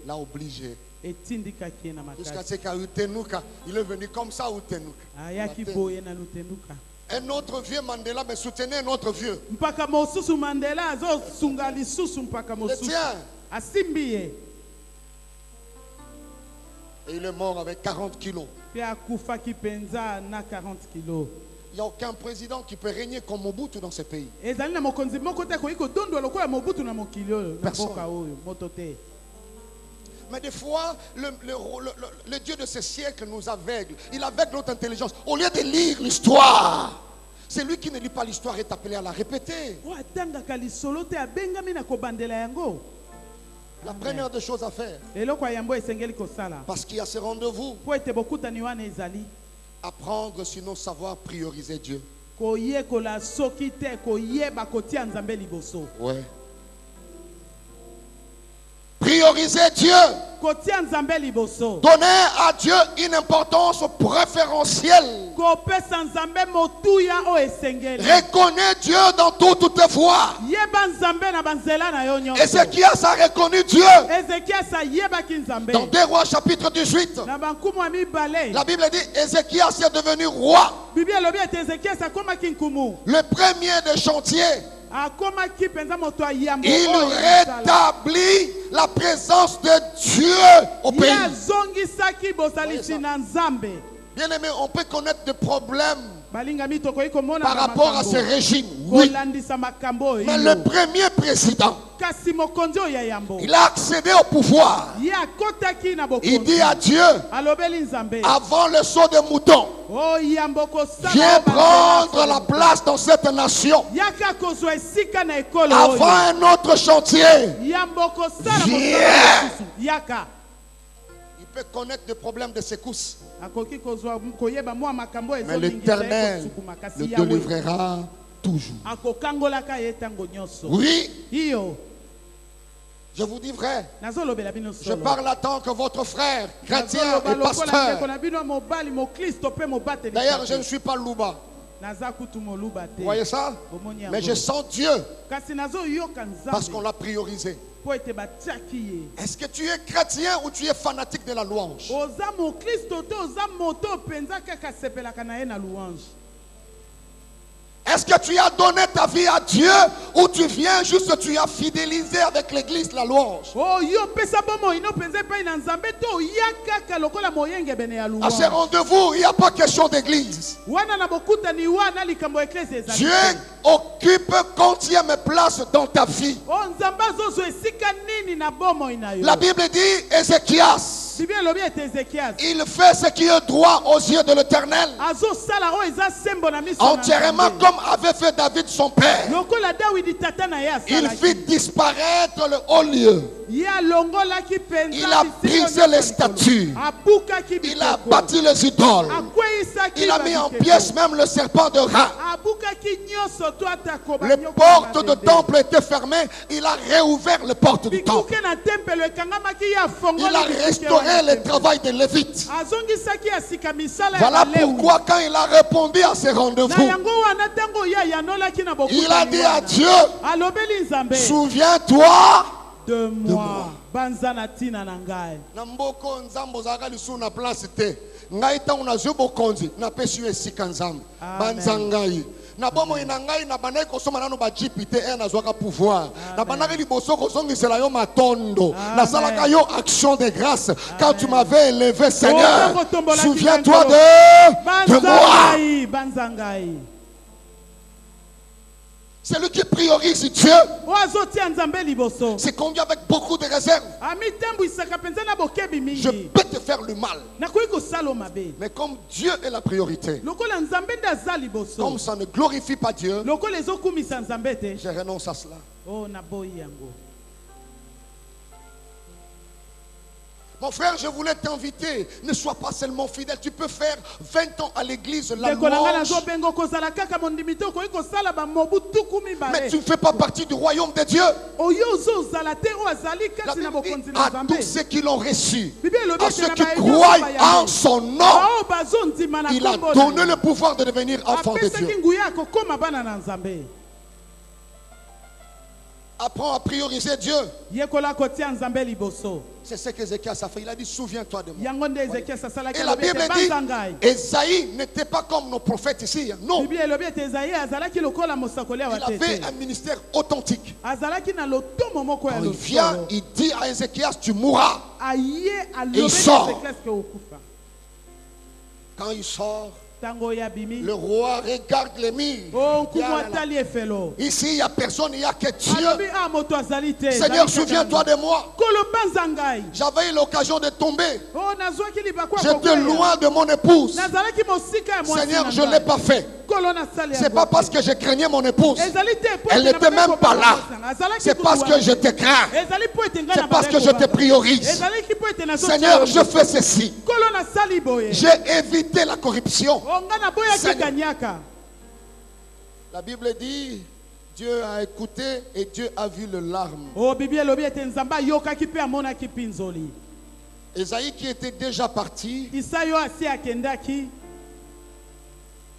l'a obligé. Jusqu'à ce qu'Utenuka, il est venu comme ça, Utenuka. Un autre vieux Mandela me soutenait, un autre vieux. Le tien. Et il est mort avec 40 kilos. Il n'y a aucun président qui peut régner comme Mobutu dans ce pays. Personne. Mais des fois, le Dieu de ce siècle nous aveugle. Il aveugle notre intelligence. Au lieu de lire l'histoire, c'est lui qui ne lit pas l'histoire est appelé à la répéter. La première des choses à faire, parce qu'il y a ce rendez-vous, apprendre, sinon savoir prioriser Dieu. Ouais. Prioriser Dieu. Donner à Dieu une importance préférentielle. Reconnais Dieu dans toutes tes voies. Ézéchias a reconnu Dieu. Dans 2 Rois chapitre 18, la Bible dit Ézéchias est devenu roi. Le premier des chantiers akomaki penza moto ayambo Il oyo asala. rétablit la présence de Dieu au Ye pays. azongisaki bosalisi na Nzambe. Bien aimé, on peut connaître des problèmes Balingami tokoki komona par rapport à ce régime. Oui. kolandisa makambo oyo. Mais le premier président, Kasi mokonzi oyo ya yambo. il a accédé au pouvoir. Ye akotaki na bokonzi. Il dit à Dieu, Alobeli Nzambe. avant le saut des moutons, Oh yambo kosala. viens oyo prendre banzela la place dans cette nation. Yaka kozwa esika na ekolo Avant oyo. un autre chantier. Yambo kosala Viens. mosala mosusu. Yaka. Il peut connaître des problèmes de secousses. Akoki kozwa koyeba mwa makambo Mais ezolingisa ye l'Éternel kosukuma le kasi Yawe délivrera toujours. akokangolaka ye ntango nyonso. Oui, Iyo je vous dis vrai. nazolobela bino Je solo. parle à tant que votre frère, chrétien Nazoloba et lokola ndeko pasteur. na bino mobali mokristo mpe mobateli. D'ailleurs, je ne suis pas louba. naza kutu moluba te. Vous voyez ça? Bomoni yango. Mais je sens Dieu kasi nazoyoka parce qu'on Nzambe l'a priorisé. po ete batiaki ye. Est-ce que tu es chrétien ou tu es fanatique de la louange? oza mokristo te oza moto mpenza kaka sepelaka na ye na louange. Est-ce que tu as donné ta vie à Dieu ou tu viens juste, tu as fidélisé avec l'église la louange? Oh yo pesa bomo ino penza epai na Nzambe to oya kaka lokola moyengebene ya À ces louange. rendez-vous, il n'y a pas question d'église. wana na bokutani wana likambo eklesi ezali Dieu te. occupe quantième place dans ta vie. o Nzambe azozwa esika nini na bomoi na yo. La Bible dit, Ézéchias, Biblia elobi ete Ezekias il fait ce qui est droit aux yeux de l'Éternel, azosala oyo eza sembo na miso na entièrement Nzambe. comme avait fait David son père. lokola Dawidi tata na ye Il fit asalaki disparaître le haut lieu. ye alongolaki penza Il a bisika brisé nyonso les likolo. statues. abukaki Il a bitoko. bâti les idoles. akweyisaki Il a mis en babikeko. pièces même le serpent de Ra. abukaki nyonso to atako Les banyoko portes de mabende. temple étaient fermées. Il a réouvert les portes du temple. bikuke na tempelo ekangamaki ye afongoli Il a bikuke restauré wana le tempelo. travail des Lévites. azongisaki ya sika misala ya Voilà Balewi. pourquoi quand il a répondu à ces na rendez-vous, yango wana ntango ye ayanolaki na bokutani il a dit à wana. Dieu, alobeli Nzambe souviens-toi. de moi banza na ntina na ngai. Na mboko nzambe ozalaka lisusu na place te ngai ntango nazwi bokonzi napesi yo esika nzambe Amen. banza ngai na bomoi na ngai na bandaki kosomba nano bajipi te nazwaka pouvoir na bandaki liboso kozongisela yo matondo Amen. nasalaka yo action de grâce quand tu m'avais élevé Seigneur, Oh, tombolaki souviens-toi ngolo. de banza moi. ngai banza ngai. Celui qui priorise Dieu o azotia Nzambe liboso c'est conduit avec beaucoup de réserve. amitambwisaka mpenza na bokebi Je mingi. peux te faire le mal, nakoki kosala mabe mais comme Dieu est la priorité, lokola Nzambe nde aza liboso. comme ça ne glorifie pas Dieu, lokola ezokumisa Nzambe te. je renonce à cela. o naboyi yango. Mon frère, je voulais t'inviter. Ne sois pas seulement fidèle. Tu peux faire 20 ans à l'église, la ndeko na ngai louange, nazobenga okozala kaka mondimi te okoki kosala bamobu tuku mais mibale. tu ne fais pas partie du royaume de Dieu. oyo ozozala te oyo azali La kasi na Bible dit bokonzi na à Nzambe. tous ceux qui l'ont reçu, Biblia elobi à ete ceux na qui bayebi croient nyonso bayambi. en son nom, bao bazondima na il a kombo na donné ye. le pouvoir de devenir enfant de apesaki Dieu. nguya ya kokóma bana na Nzambe. Apprends à prioriser Dieu. yekola kotia Nzambe liboso. C'est ce qu'Ézéchias a fait. Il a dit, souviens-toi de moi. yango nde Ezekias asalaki Et la alobi Bible ete dit, banza ngai. Esaïe n'était pas comme nos prophètes ici. Non, Biblia elobi ete Ezaïe azalaki lokola mosakoli awa il te avait te. un ministère authentique. azalaki na lotomo moko ya Quand il vient, losolo. il dit à Ézéchias, tu mourras. aye Il alobeli sort. Ezekias ke okufa. Quand il sort, ntango ya bimi. le roi regarde les murs. o nkumu atali efelo. Ici, il n'y a personne, il n'y a que alobi Dieu. moto azali te. Seigneur, ezali kaka souviens-toi de moi. kolo banza ngai. J'avais eu l'occasion de tomber. o nazwaki libako ya J'étais kokwea. loin de mon épouse. nazalaki mosika ya mwasi Seigneur, na je ne ngai. l'ai pas fait. kolo nasali C'est yango pas te. parce que je craignais mon épouse. ezali te po Elle ete na n'était même babeko pas là. bakosanga. Azalaki C'est kutu parce wana. que je te crains. ezali po ete ngai C'est na parce que babeko je te bana. priorise. ezalaki po ete nazotia Seigneur, yo je liboso. fais ceci. kolo nasali boye. J'ai évité la corruption. o ngai naboyaki Seigneur. kanyaka. La Bible dit, Dieu a écouté et Dieu a vu le larme. o Biblia elobi ete Nzambe ayokaki mpe amonaki mpinzoli. Esaïe qui était déjà parti, isayo asi akendaki.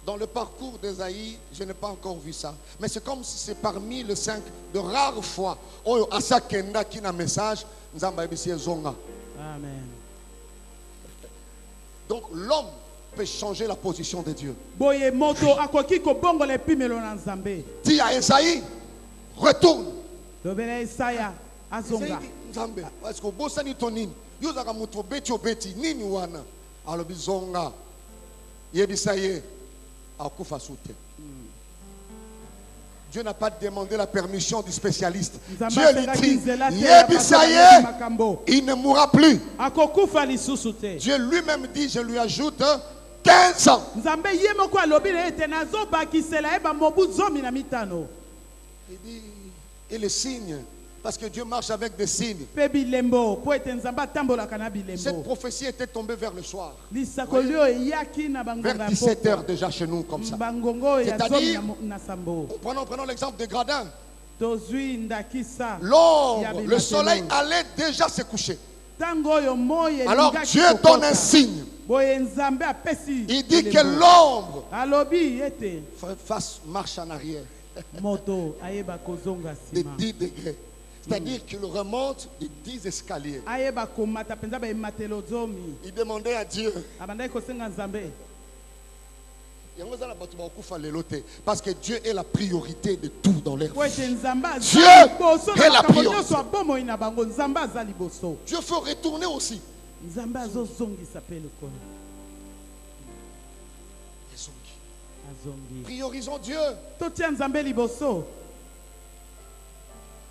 dans le parcours d'Esaïe, je n'ai pas encore vu ça. Mais c'est comme si c'est parmi les 5 de rares fois. Oyo asa kenda qui na message, nzamba ebisi ezonga. amen. Donc l'homme peut changer la position de Dieu. boye moto akoki kobongola epimelo na Nzambe. Dis à Esaïe, retourne. lobela Isaya azonga Nzambe, parce que bosani tonini. Yozaka muto beti obeti nini wana. Alobi zonga. Yebisaye akufa sute. Dieu n'a pas demandé la permission du spécialiste. Dieu lui dit, Yebisaye, il ne mourra plus. Dieu lui-même dit, je lui ajoute 15 ans. Il dit, et les signes, parce que Dieu marche avec des signes. Cette prophétie était tombée vers le soir. Vers 17 heures déjà chez nous comme ça. C'est-à-dire, prenons l'exemple de Gradin. L'ombre, le soleil allait déjà se coucher. Alors Dieu donne un signe. Il dit que l'ombre fasse marche en arrière de 10 degrés. C'est-à-dire qu'il remonte de 10 escaliers. Il demandait à Dieu. Parce que Dieu est la priorité de tout dans leur vie. Dieu est la priorité. Dieu faut retourner aussi. Priorisons Dieu.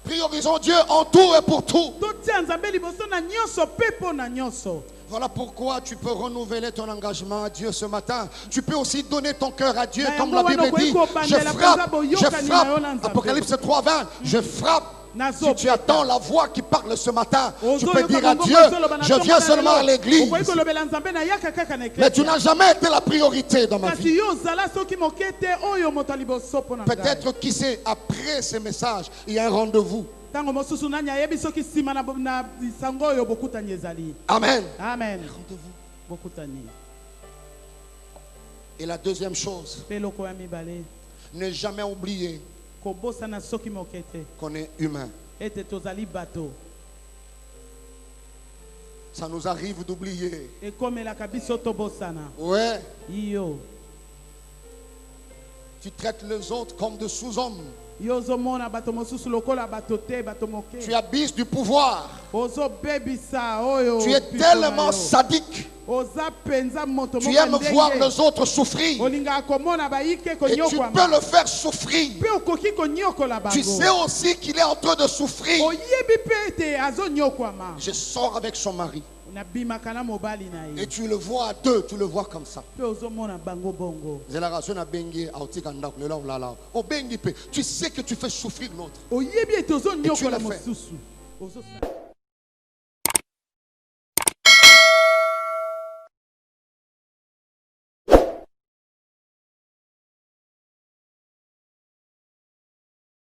Priorisons Dieu en tout et pour tout. Voilà pourquoi tu peux renouveler ton engagement à Dieu ce matin. Tu peux aussi donner ton cœur à Dieu comme la Bible dit. Je frappe. Apocalypse 3:20. Je frappe. Si tu attends la voix qui parle ce matin, tu peux dire à Dieu, je viens seulement à l'église. Mais tu n'as jamais été la priorité dans ma vie. Peut-être qui sait, après ce message, il y a un rendez-vous. Amen. Amen. Et la deuxième chose, ne jamais oublier qu'on est humain. Ça nous arrive d'oublier. Ouais. Tu traites les autres comme de sous-hommes. Tu abuses du pouvoir. Tu es tellement sadique. Tu aimes voir les autres souffrir. Et tu peux le faire souffrir. Tu sais aussi qu'il est en train de souffrir. Je sors avec son mari. Et tu le vois à deux, tu le vois comme ça. Tu sais que tu fais souffrir l'autre. Et tu le fais.